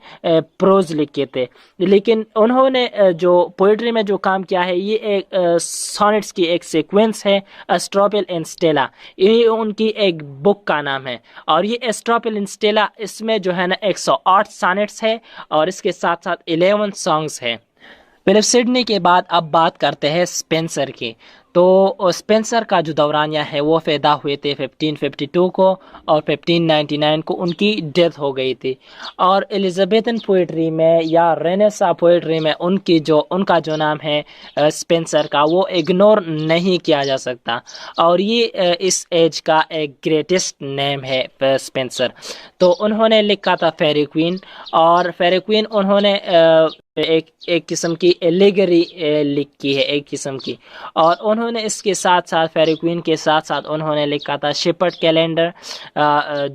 پروز لکھے تھے. لیکن انہوں نے جو پوئٹری میں جو کام کیا ہے یہ ایک سونٹس کی ایک سیکوینس ہے، اسٹروپل اینڈ سٹیلا، یہ ان کی ایک بک کا نام ہے. اور یہ اسٹروپل اینڈ سٹیلا اس میں جو ہے نا 108 سونٹس ہے اور اس کے ساتھ ساتھ 11 سانگز ہے. فلپ سڈنی کے بعد اب بات کرتے ہیں اسپینسر کی. تو اسپینسر کا جو دورانیہ ہے وہ پیدا ہوئے تھے 1552 کو اور 1599 کو ان کی ڈیتھ ہو گئی تھی. اور ایلزابتھن پوئٹری میں یا رینیسا پوئٹری میں ان کا جو نام ہے اسپینسر کا وہ اگنور نہیں کیا جا سکتا. اور یہ اس ایج کا ایک گریٹسٹ نیم ہے اسپینسر. تو انہوں نے لکھا تھا فیری کوئین، اور فیری کوئین انہوں نے ایک قسم کی ایلیگری لکھی ہے ایک قسم کی. اور انہوں نے اس کے ساتھ ساتھ فیری کوئین کے ساتھ ساتھ انہوں نے لکھا تھا شپرڈ کیلنڈر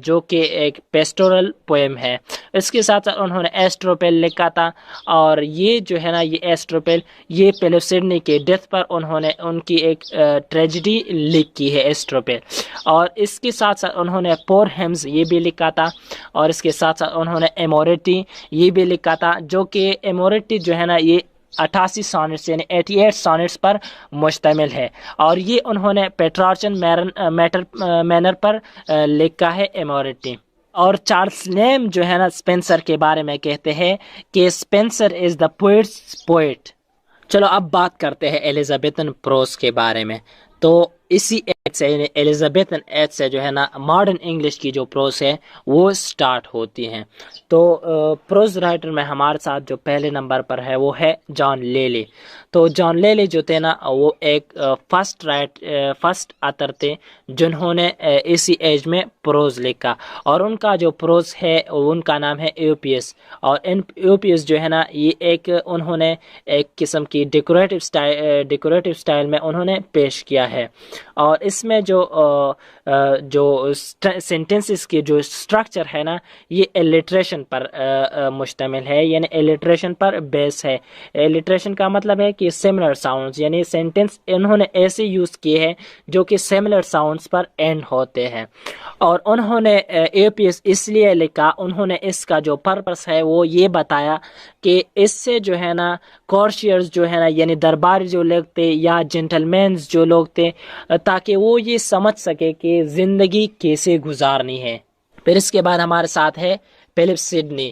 جو کہ ایک پیسٹورل پوئم ہے. اس کے ساتھ ساتھ انہوں نے ایسٹروپل لکھا تھا. اور یہ جو ہے نا یہ ایسٹروپل یہ فلپ سڈنی کے ڈیتھ پر انہوں نے ان کی ایک ٹریجڈی لکھی ہے ایسٹروپل. اور اس کے ساتھ ساتھ انہوں نے پور ہیمز یہ بھی لکھا تھا. اور اس کے ساتھ ساتھ انہوں نے ایموریٹی یہ بھی لکھا تھا، جو کہ ایموریٹی جو ہے نا یہ 88 سونٹس یعنی 88 سونٹس پر مشتمل ہے. اور یہ انہوں نے پیٹرارچن مینر پر لکھا ہے ایموریٹی. اور چارلس نیم جو ہے نا اسپینسر کے بارے میں کہتے ہیں کہ اسپینسر از دا پوئٹس پوئٹ. چلو اب بات کرتے ہیں ایلزابتھن پروز کے بارے میں. تو اسی ایج سے یعنی ایلزابتھن ایج سے جو ہے نا ماڈرن انگلش کی جو پروز ہے وہ سٹارٹ ہوتی ہیں. تو پروز رائٹر میں ہمارے ساتھ جو پہلے نمبر پر ہے وہ ہے جان لیلی. تو جان لیلی جو تھے نا وہ ایک فرسٹ آتھر تھے جنہوں نے اسی ایج میں پروز لکھا. اور ان کا جو پروز ہے ان کا نام ہے ایوپیس. اور ایوپیس جو ہے نا یہ انہوں نے ایک قسم کی ڈیکوریٹو سٹائل میں انہوں نے پیش کیا ہے. اور اس میں جو سینٹنسز کی جو سٹرکچر ہے نا یہ الٹریشن پر مشتمل ہے، یعنی الٹریشن پر بیس ہے. الٹریشن کا مطلب ہے کہ سملر ساؤنڈز، یعنی سینٹنس انہوں نے ایسے یوز کیے ہیں جو کہ سملر ساؤنڈز پر اینڈ ہوتے ہیں. اور انہوں نے ایوپیس اس لیے لکھا، انہوں نے اس کا جو پرپس ہے وہ یہ بتایا کہ اس سے جو ہے نا کورشیئرز جو ہے نا یعنی درباری جو لوگ تھے یا جنٹل مینز جو لوگ تھے تاکہ وہ یہ سمجھ سکے کہ زندگی کیسے گزارنی ہے. پھر اس کے بعد ہمارے ساتھ ہے فلپ سڈنی.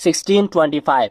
1625,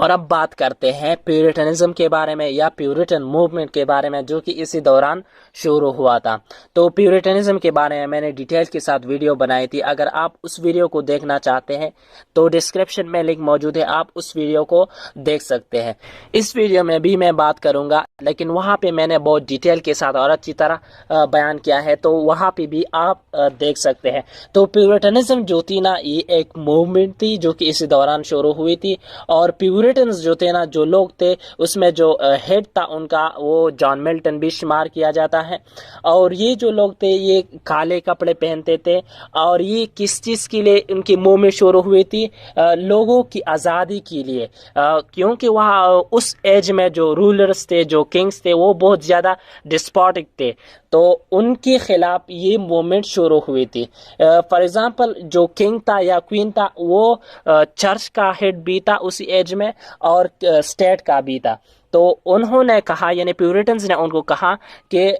اور اب بات کرتے ہیں پیورٹنزم کے بارے میں یا پیورٹن موومنٹ کے بارے میں، جو کہ اسی دوران شروع ہوا تھا۔ تو پیورٹنزم کے بارے میں نے ڈیٹیل کے ساتھ ویڈیو بنائی تھی، اگر آپ اس ویڈیو کو دیکھنا چاہتے ہیں تو ڈسکرپشن میں لنک موجود ہے، آپ اس ویڈیو کو دیکھ سکتے ہیں۔ اس ویڈیو میں بھی میں بات کروں گا، لیکن وہاں پہ میں نے بہت ڈیٹیل کے ساتھ اور اچھی طرح بیان کیا ہے، تو وہاں پہ بھی آپ دیکھ سکتے ہیں۔ تو پیورٹنزم جو تھی نا، یہ ایک موومنٹ تھی جو کہ اسی دوران شروع ہوئی تھی، اور پیورٹنز جو تھے نا، جو لوگ تھے اس میں جو ہیڈ تھا ان کا، وہ جان ملٹن بھی شمار کیا جاتا ہے۔ اور یہ جو لوگ تھے یہ کالے کپڑے پہنتے تھے، اور یہ کس چیز کے لیے ان کی موومنٹ شروع ہوئی تھی؟ لوگوں کی آزادی کے لیے، کیونکہ وہاں اس ایج میں جو رولرز تھے، جو کنگز تھے، وہ بہت زیادہ ڈسپوٹک تھے، تو ان کے خلاف یہ موومنٹ شروع ہوئی تھی۔ فار ایگزامپل جو کنگ تھا یا کوئین تھا، وہ چرچ کا ہیڈ بھی تھا اسی ایج میں، اور اسٹیٹ کا بھی تھا۔ تو انہوں نے کہا، یعنی پیورٹنز نے ان کو کہا کہ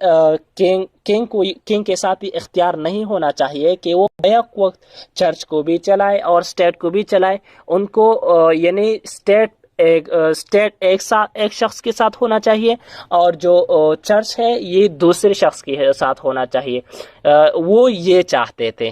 کنگ کے ساتھ یہ اختیار نہیں ہونا چاہیے کہ وہ بیک وقت چرچ کو بھی چلائے اور اسٹیٹ کو بھی چلائے۔ ان کو یعنی اسٹیٹ ایک شخص کے ساتھ ہونا چاہیے، اور جو چرچ ہے یہ دوسرے شخص کے ساتھ ہونا چاہیے، وہ یہ چاہتے تھے۔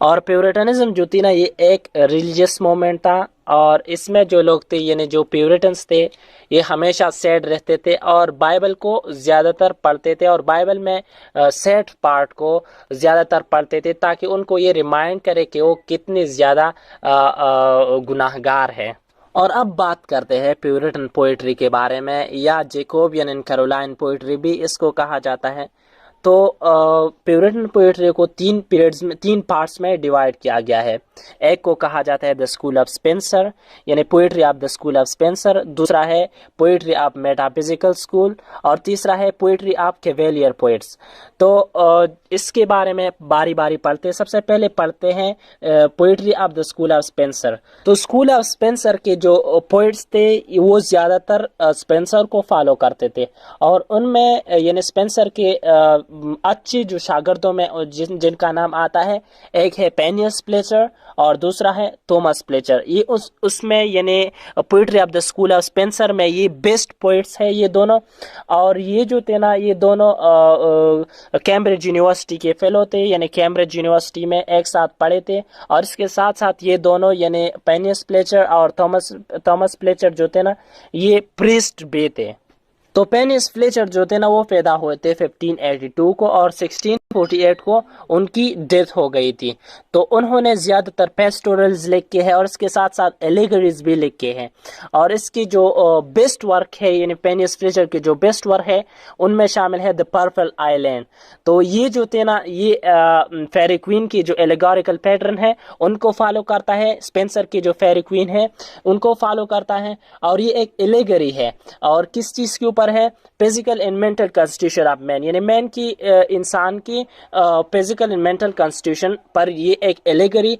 اور پیورٹنزم جو تھی نا، یہ ایک ریلیجیس موومنٹ تھا، اور اس میں جو لوگ تھے، یعنی جو پیورٹنز تھے، یہ ہمیشہ سیڈ رہتے تھے اور بائبل کو زیادہ تر پڑھتے تھے، اور بائبل میں سیڈ پارٹ کو زیادہ تر پڑھتے تھے، تاکہ ان کو یہ ریمائنڈ کرے کہ وہ کتنے زیادہ گناہ گار ہے۔ اور اب بات کرتے ہیں پیورٹن پوئٹری کے بارے میں، یا جیکوبین اینڈ کیرولائن پوئٹری بھی اس کو کہا جاتا ہے۔ تو پیورٹن پوئٹری کو تین پارٹس میں ڈیوائڈ کیا گیا ہے۔ ایک کو کہا جاتا ہے دا اسکول آف اسپینسر، یعنی poetry of the school of Spencer, دوسرا ہے پوئٹری آف میٹافزیکل اسکول، اور تیسرا ہے پوئٹری آف کیویلیئر پوئٹس۔ تو اس کے بارے میں باری باری پڑھتے ہیں۔ سب سے پہلے پڑھتے ہیں poetry of the school of Spencer. تو اسکول آف اسپینسر کے جو پوئٹس تھے وہ زیادہ تر اسپینسر کو فالو کرتے تھے، اور ان میں یعنی اسپینسر کے اچھے جو شاگردوں میں جن کا نام آتا ہے، ایک ہے پینیس پلیچر اور دوسرا ہے تومس پلیچر۔ یہ اس میں یعنی poetry of the school of Spencer میں یہ بیسٹ پوئٹس ہے یہ دونوں، اور یہ جو تھے نا، یہ دونوں کیمبرج یونیورسٹی کے فیلو تھے، یعنی کیمبرج یونیورسٹی میں ایک ساتھ پڑھے تھے، اور اس کے ساتھ ساتھ یہ دونوں یعنی پینیس پلیچر اور تومس پلیچر جو تھے نا، یہ پریسٹ بھی تھے۔ تو پینیس فلیچر جو تھے نا، وہ پیدا ہوئے تھے 1582 کو، اور 1648 کو ان کی ڈیتھ ہو گئی تھی۔ تو انہوں نے زیادہ تر پیسٹورلز لکھے ہیں، اور اس کے ساتھ ساتھ ایلیگریز بھی لکھے ہیں۔ اور اس کی جو بیسٹ ورک ہے، یعنی پینیس فلیچر کی جو بیسٹ ورک ہے، ان میں شامل ہے دی پرپل آئلینڈ۔ تو یہ جو تھے نا، یہ فیری کوئین کی جو ایلیگوریکل پیٹرن ہے ان کو فالو کرتا ہے، اسپینسر کی جو فیری کوئین ہے ان کو فالو کرتا ہے، اور یہ ایک ایلیگری ہے، اور کس چیز کے اوپر ہے؟ Physical and mental constitution of man, یعنی مین کی انسان کی فزیکل اینڈ مینٹل کانسٹیٹیوشن پر یہ ایک ایلیگری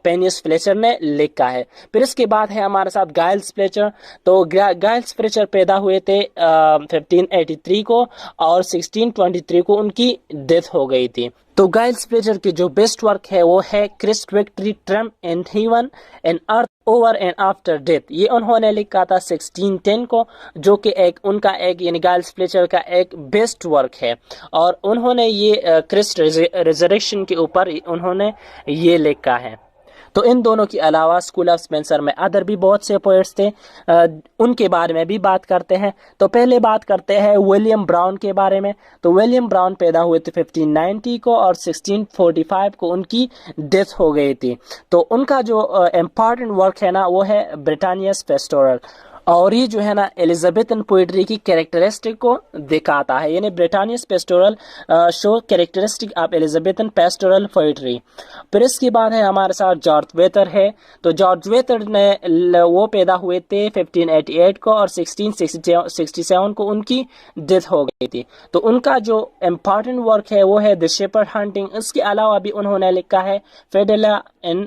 پینیس فلیچر نے لکھا ہے۔ پھر اس کے بعد ہے ہمارے ساتھ گائلز فلیچر۔ تو گائلز فلیچر پیدا ہوئے تھے 1583 کو، اور 1623 کو ان کی ڈیتھ ہو گئی تھی۔ تو گائلز فلیچر کی جو بیسٹ ورک ہے وہ ہے Christ victory triumph in heaven and earth over and after death. یہ انہوں نے لکھا تھا 1610 کو، جو کہ ان کا یعنی گائلز فلیچر کا ایک بیسٹ ورک ہے، اور انہوں نے یہ کرسٹ ریزریکشن کے اوپر انہوں نے یہ لکھا ہے۔ تو ان دونوں کے علاوہ اسکول آف اسپینسر میں ادر بھی بہت سے پوئٹس تھے، ان کے بارے میں بھی بات کرتے ہیں۔ تو پہلے بات کرتے ہیں ولیم براؤن کے بارے میں۔ تو ولیم براؤن پیدا ہوئے تھے 1590 کو، اور 1645 کو ان کی ڈیتھ ہو گئی تھی۔ تو ان کا جو امپورٹنٹ ورک ہے نا، وہ ہے بریٹانیاز پیسٹورل، اور یہ جو ہے نا ایلزابتھن پوئٹری کی کیریکٹرسٹک کو دکھاتا ہے، یعنی Britannia's pastoral show characteristic of Elizabethan pastoral poetry. پھر اس کے بعد ہے ہمارے ساتھ جارج ویتر ہے۔ تو جارج ویتر نے وہ پیدا ہوئے تھے 1588 کو، اور 1667 کو ان کی ڈیتھ ہو گئی تھی۔ تو ان کا جو امپورٹنٹ ورک ہے وہ ہے دی شیپرڈ ہنٹنگ۔ اس کے علاوہ بھی انہوں نے لکھا ہے فیڈیلا ان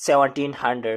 1700।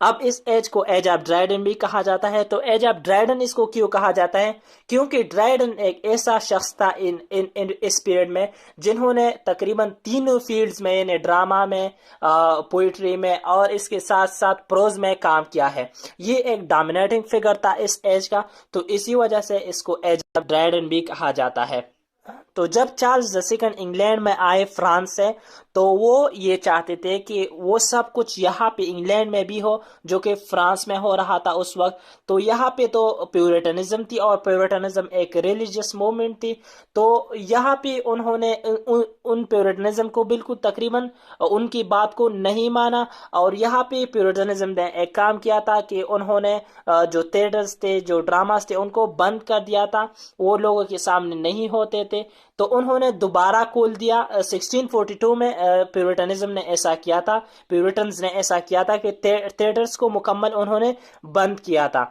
اب اس ایج کو ایج آف ڈرائیڈن بھی کہا جاتا ہے۔ تو ایج آف ڈرائیڈن اس کو کیوں کہا جاتا ہے؟ کیونکہ ڈرائیڈن ایک ایسا شخص تھا اس پیریڈ میں جنہوں نے تقریباً تینوں فیلڈز میں، یعنی ڈراما میں، پوئٹری میں اور اس کے ساتھ ساتھ پروز میں کام کیا ہے۔ یہ ایک ڈومینیٹنگ فگر تھا اس ایج کا، تو اسی وجہ سے اس کو ایج آف ڈرائیڈن بھی کہا جاتا ہے۔ تو جب چارلز سیکنڈ انگلینڈ میں آئے فرانس سے، تو وہ یہ چاہتے تھے کہ وہ سب کچھ یہاں پہ انگلینڈ میں بھی ہو جو کہ فرانس میں ہو رہا تھا اس وقت۔ تو یہاں پہ تو پیورٹنزم تھی، اور پیورٹنزم ایک ریلیجیس موومنٹ تھی، تو یہاں پہ انہوں نے ان پیورٹنزم کو بالکل تقریباً ان کی بات کو نہیں مانا، اور یہاں پہ پیورٹنزم نے ایک کام کیا تھا کہ انہوں نے جو تھیٹرز تھے، جو ڈراماز تھے، ان کو بند کر دیا تھا، وہ لوگوں کے سامنے نہیں ہوتے تھے۔ تو انہوں نے دوبارہ کھول دیا 1642 میں۔ پیورٹنزم نے ایسا کیا تھا، پیورٹنز نے ایسا کیا تھا کہ تھیٹرز کو مکمل انہوں نے بند کیا تھا۔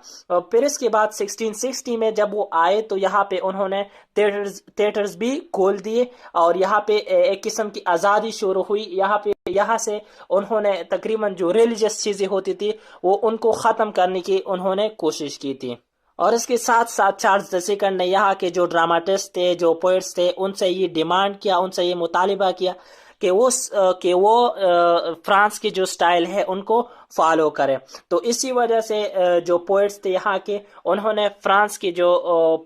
پھر اس کے بعد 1660 میں جب وہ آئے تو یہاں پہ انہوں نے تھیٹرز بھی کھول دیے، اور یہاں پہ ایک قسم کی آزادی شروع ہوئی۔ یہاں سے انہوں نے تقریباً جو ریلیجیس چیزیں ہوتی تھی وہ ان کو ختم کرنے کی انہوں نے کوشش کی تھی۔ اور اس کے ساتھ ساتھ چارلز سیکنڈ نے یہاں کے جو ڈراماٹسٹ تھے، جو پوئٹس تھے، ان سے یہ ڈیمانڈ کیا، ان سے یہ مطالبہ کیا کہ وہ فرانس کی جو سٹائل ہے ان کو فالو کرے۔ تو اسی وجہ سے جو پوئٹس تھے یہاں کے، انہوں نے فرانس کی جو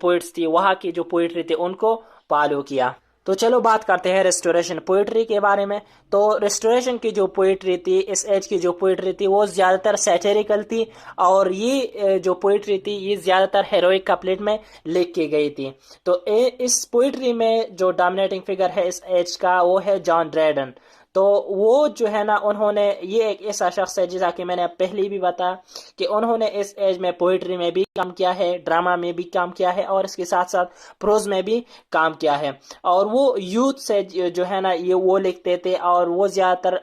پوئٹس تھی، وہاں کی جو پوئٹری تھی، ان کو فالو کیا۔ تو چلو بات کرتے ہیں ریسٹوریشن پوئٹری کے بارے میں۔ تو ریسٹوریشن کی جو پوئٹری تھی، اس ایج کی جو پوئٹری تھی، وہ زیادہ تر سیٹیریکل تھی، اور یہ جو پوئٹری تھی یہ زیادہ تر ہیروئک کپلٹ میں لکھ کی گئی تھی۔ تو اس پوئٹری میں جو ڈومینیٹنگ فگر ہے اس ایج کا، وہ ہے جان ڈریڈن۔ تو وہ جو ہے نا، انہوں نے، یہ ایک ایسا شخص ہے جیسا کہ میں نے پہلے بھی بتایا کہ انہوں نے اس ایج میں پوئٹری میں بھی کام کیا ہے، ڈراما میں بھی کام کیا ہے، اور اس کے ساتھ ساتھ پروز میں بھی کام کیا ہے۔ اور وہ یوتھ سے جو ہے نا یہ وہ لکھتے تھے، اور وہ زیادہ تر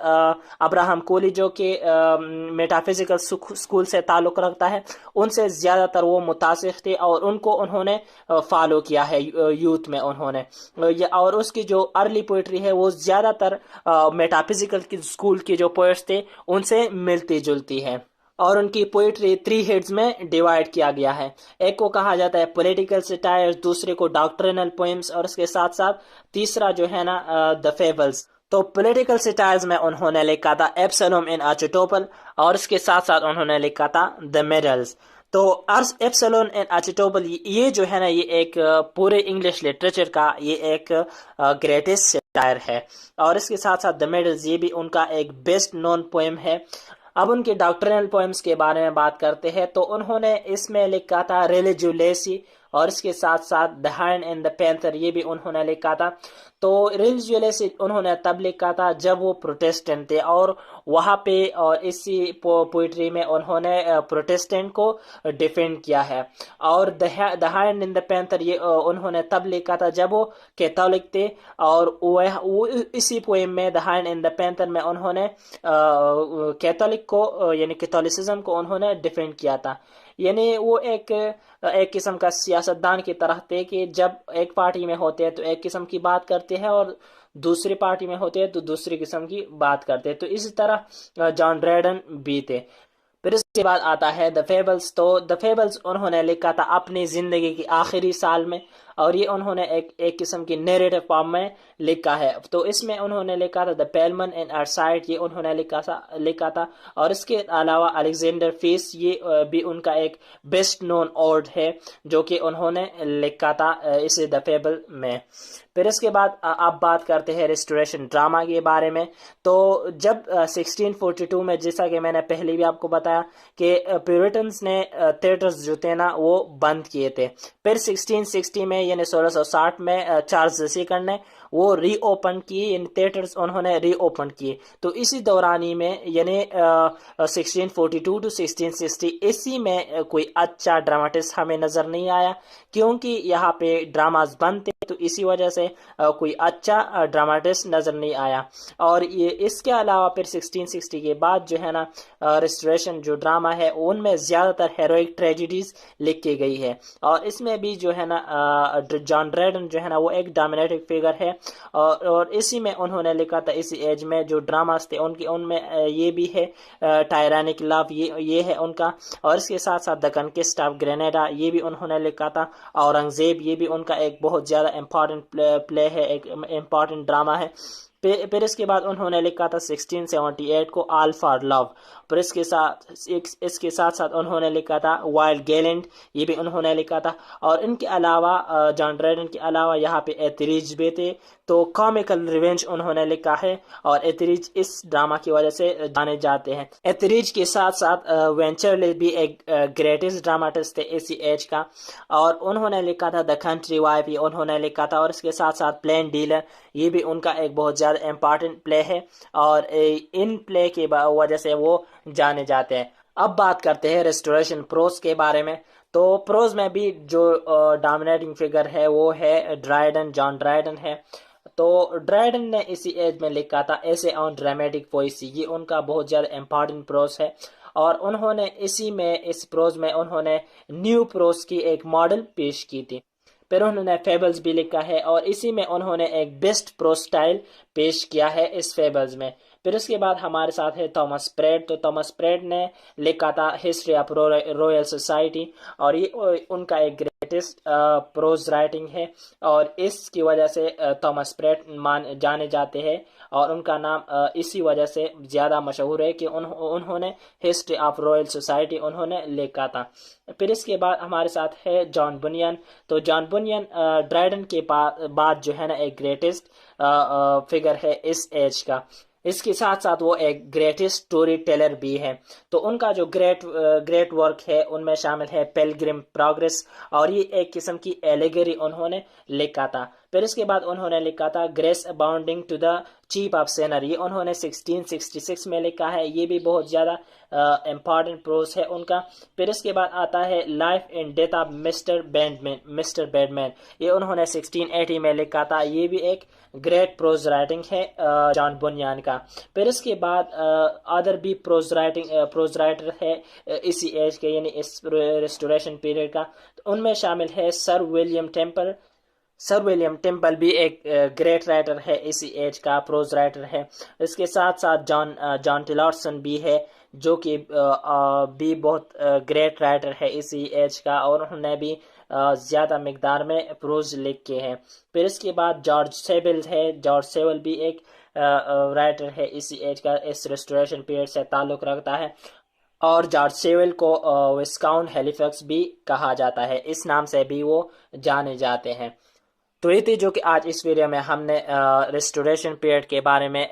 ابراہم کولی جو کہ میٹافزیکل اسکول سے تعلق رکھتا ہے، ان سے زیادہ تر وہ متاثر تھے، اور ان کو انہوں نے فالو کیا ہے یوتھ میں انہوں نے۔ اور اس کی جو ارلی پوئٹری ہے وہ زیادہ تر میٹافزیکل کی اسکول کے جو پوئٹس تھے ان سے ملتی جلتی ہے۔ اور ان کی پوئٹری 3 ہیڈز میں ڈیوائیڈ کیا گیا ہے۔ ایک کو کہا جاتا ہے پولیٹیکل سٹائر، دوسرے کو ڈاکٹرنل پوئمز، اور اس کے ساتھ ساتھ تیسرا جو ہے نا دا فیبلز۔ تو پولیٹیکل سٹائرز میں انہوں نے لکھا تھا ایپسلوم ان آرچیٹوپل، اور اس کے ساتھ ساتھ انہوں نے لکھا تھا دا میڈلز۔ تو ایپسلون ان آرچیٹوپل یہ جو ہے نا یہ ایک پورے انگلش لٹریچر کا یہ ایک گریٹسٹ سٹائر ہے، اور اس کے ساتھ ساتھ دا میڈلز یہ بھی ان کا ایک بیسٹ نون پوئم ہے۔ اب ان کے ڈاکٹرنل پوئمز کے بارے میں بات کرتے ہیں، تو انہوں نے اس میں لکھا تھا ریلیجیو لیسی، اور اس کے ساتھ ساتھ دا ہائنڈ اینڈ دا پینتھر یہ بھی انہوں نے لکھا تھا۔ تو ریلیجیو لیسی انہوں نے تب لکھا تھا جب وہ پروٹیسٹنٹ تھے، اور وہاں پہ اور اسی پوئٹری میں انہوں نے پروٹیسٹنٹ کو ڈیفینڈ کیا ہے۔ اور دا ہائنڈ اینڈ دا پینتھر یہ انہوں نے تب لکھا تھا جب وہ کیتھولک تھے، اور وہ اسی پوئم میں دا ہائنڈ اینڈ دا پینتھر میں انہوں نے کیتھولک کو یعنی کیتھولسزم کو انہوں نے ڈیفینڈ کیا تھا۔ یعنی وہ ایک قسم کا سیاستدان کی طرح تھے کہ جب ایک پارٹی میں ہوتے ہیں تو ایک قسم کی بات کرتے ہیں، اور دوسری پارٹی میں ہوتے ہیں تو دوسری قسم کی بات کرتے ہیں۔ تو اسی طرح جان ڈریڈن بھی تھے۔ پھر اس کے بعد آتا ہے دا فیبلز۔ تو دا فیبلز انہوں نے لکھا تھا اپنی زندگی کی آخری سال میں، اور یہ انہوں نے ایک قسم کی نیریٹو فارم میں لکھا ہے۔ تو اس میں انہوں نے لکھا تھا دا پیلمن ان ارسائٹ، یہ انہوں نے لکھا تھا، اور اس کے علاوہ الیگزینڈر فیس یہ بھی ان کا ایک بیسٹ نون اوڈ ہے جو کہ انہوں نے لکھا تھا اس دا فیبل میں۔ پھر اس کے بعد آپ بات کرتے ہیں ریسٹوریشن ڈراما کے بارے میں۔ تو جب 1642 میں، جیسا کہ میں نے پہلے بھی آپ کو بتایا کہ پیورٹنز نے تھیٹرز جو تھے نا وہ بند کیے تھے، پھر 1660 میں یعنی 1660 میں چارلز سیکنڈ نے وہ ری اوپن کی، یعنی تھیٹرز انہوں نے ری اوپن کیے۔ تو اسی دورانی میں یعنی 1642 ٹو 1660 اسی میں کوئی اچھا ڈراماٹسٹ ہمیں نظر نہیں آیا، کیونکہ یہاں پہ ڈراماز بند تھے، تو اسی وجہ سے کوئی اچھا ڈراماٹسٹ نظر نہیں آیا. اور یہ اس کے علاوہ پھر 1660 کے بعد جو ہے نا ریسٹوریشن جو ڈراما ہے ان میں زیادہ تر ہیروئک ٹریجڈیز لکھی گئی ہے. اور اس میں بھی جو ہے نا جان ڈریڈن جو ہے نا وہ ایک ڈومینیٹنگ فگر ہے. اور اسی میں انہوں نے لکھا تھا اسی ایج میں جو ڈراماز تھے ان میں یہ بھی ہے ٹائرینک لو یہ ہے ان کا. اور اس کے ساتھ ساتھ دا کنکسٹ آف گرینیڈا یہ بھی انہوں نے لکھا تھا. اورنگزیب یہ بھی ان کا ایک بہت زیادہ امپورٹنٹ پلے ہے, ایک امپورٹنٹ ڈراما ہے. پھر اس کے بعد انہوں نے لکھا تھا 1678 کو آل فار لو. پھر اس کے ساتھ ساتھ انہوں نے لکھا تھا وائلڈ گیلنٹ یہ بھی انہوں نے لکھا تھا. اور ان کے علاوہ جان ڈریڈن کے علاوہ یہاں پہ ایتھریج بھی تھے, تو کامیکل ریونج انہوں نے لکھا ہے. اور ایتھریج اس ڈراما کی وجہ سے جانے جاتے ہیں. ایتھریج کے ساتھ ساتھ وینچرلی بھی ایک گریٹسٹ ڈراماٹسٹ تھے اسی ایج کا, اور انہوں نے لکھا تھا دا کنٹری وائف یہ انہوں نے لکھا تھا. اور اس کے ساتھ ساتھ پلین ڈیلر یہ بھی ان کا ایک بہت زیادہ امپارٹنٹ پلے ہے, اور ان پلے کی وجہ سے وہ جانے جاتے ہیں. اب بات کرتے ہیں ریسٹوریشن پروز کے بارے میں. تو پروز میں بھی جو ڈومینیٹنگ فگر ہے وہ ہے جان ڈرائیڈن ہے. تو ڈرائیڈن نے اسی ایج میں لکھا تھا ایسے آن ڈرامیٹک پوئسی یہ ان کا بہت زیادہ امپارٹنٹ پروز ہے. اور انہوں نے اس پروز میں انہوں نے نیو پروز کی ایک ماڈل پیش کی تھی. پھر انہوں نے فیبلز بھی لکھا ہے, اور اسی میں انہوں نے ایک بیسٹ پروز سٹائل پیش کیا ہے اس فیبلز میں. پھر اس کے بعد ہمارے ساتھ ہے تھامس پریڈ. تو تھامس پریڈ نے لکھا تھا ہسٹری آف رویل سوسائٹی, اور یہ ان کا ایک گریٹسٹ پروز رائٹنگ ہے. اور اس کی وجہ سے تھامس پریڈ جانے جاتے ہیں, اور ان کا نام اسی وجہ سے زیادہ مشہور ہے کہ انہوں نے ہسٹری آف رویل سوسائٹی انہوں نے لکھا تھا. پھر اس کے بعد ہمارے ساتھ ہے جان بنین. تو جان بنین ڈرائیڈن کے بعد جو ہے نا ایک گریٹسٹ فگر ہے اس ایج کا. اس کے ساتھ ساتھ وہ ایک گریٹسٹ سٹوری ٹیلر بھی ہے. تو ان کا جو گریٹ ورک ہے ان میں شامل ہے پیلگرم پروگریس, اور یہ ایک قسم کی ایلیگری انہوں نے لکھا تھا. پھر اس کے بعد انہوں نے لکھا تھا grace abounding to the chief of sinner یہ انہوں نے 1666 میں لکھا ہے. یہ بھی بہت زیادہ امپارٹنٹ پروز ہے ان کا. پھر اس کے بعد آتا ہے life and death of Mr Badman یہ انہوں نے 1680 میں لکھا تھا. یہ بھی ایک گریٹ پروز رائٹنگ ہے جان بنیان کا. پھر اس کے بعد ادر بھی پروز رائٹر ہے اسی ایج کے یعنی اس ریسٹوریشن پیریڈ کا. ان میں شامل ہے سر ولیم ٹیمپل بھی ایک گریٹ رائٹر ہے اسی ایج کا, پروز رائٹر ہے. اس کے ساتھ ساتھ جان ٹیلارسن بھی ہے جو کہ بھی بہت گریٹ رائٹر ہے اسی ایج کا, اور انہوں نے بھی زیادہ مقدار میں پروز لکھے ہیں. پھر اس کے بعد جارج سیول بھی ایک رائٹر ہے اسی ایج کا, اس ریسٹوریشن پیریڈ سے تعلق رکھتا ہے. اور جارج سیول کو وسکاؤنٹ ہیلیفیکس بھی کہا جاتا ہے, اس نام سے بھی وہ جانے جاتے ہیں. تو یہ تھی جو کہ آج اس ویڈیو میں ہم نے ریسٹوریشن پیریڈ کے بارے میں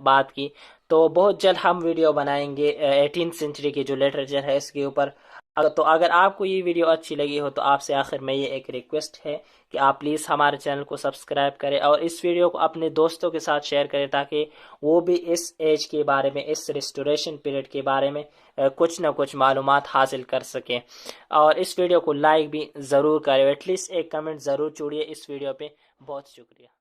بات کی. تو بہت جلد ہم ویڈیو بنائیں گے 18th سینچری کی جو لٹریچر ہے اس کے اوپر. تو اگر آپ کو یہ ویڈیو اچھی لگی ہو تو آپ سے آخر میں یہ ایک ریکویسٹ ہے کہ آپ پلیز ہمارے چینل کو سبسکرائب کریں, اور اس ویڈیو کو اپنے دوستوں کے ساتھ شیئر کریں تاکہ وہ بھی اس ایج کے بارے میں, اس ریسٹوریشن پیریڈ کے بارے میں کچھ نہ کچھ معلومات حاصل کر سکیں. اور اس ویڈیو کو لائک بھی ضرور کریں, ایٹ لیسٹ ایک کمنٹ ضرور چھوڑیے اس ویڈیو پہ. بہت شکریہ.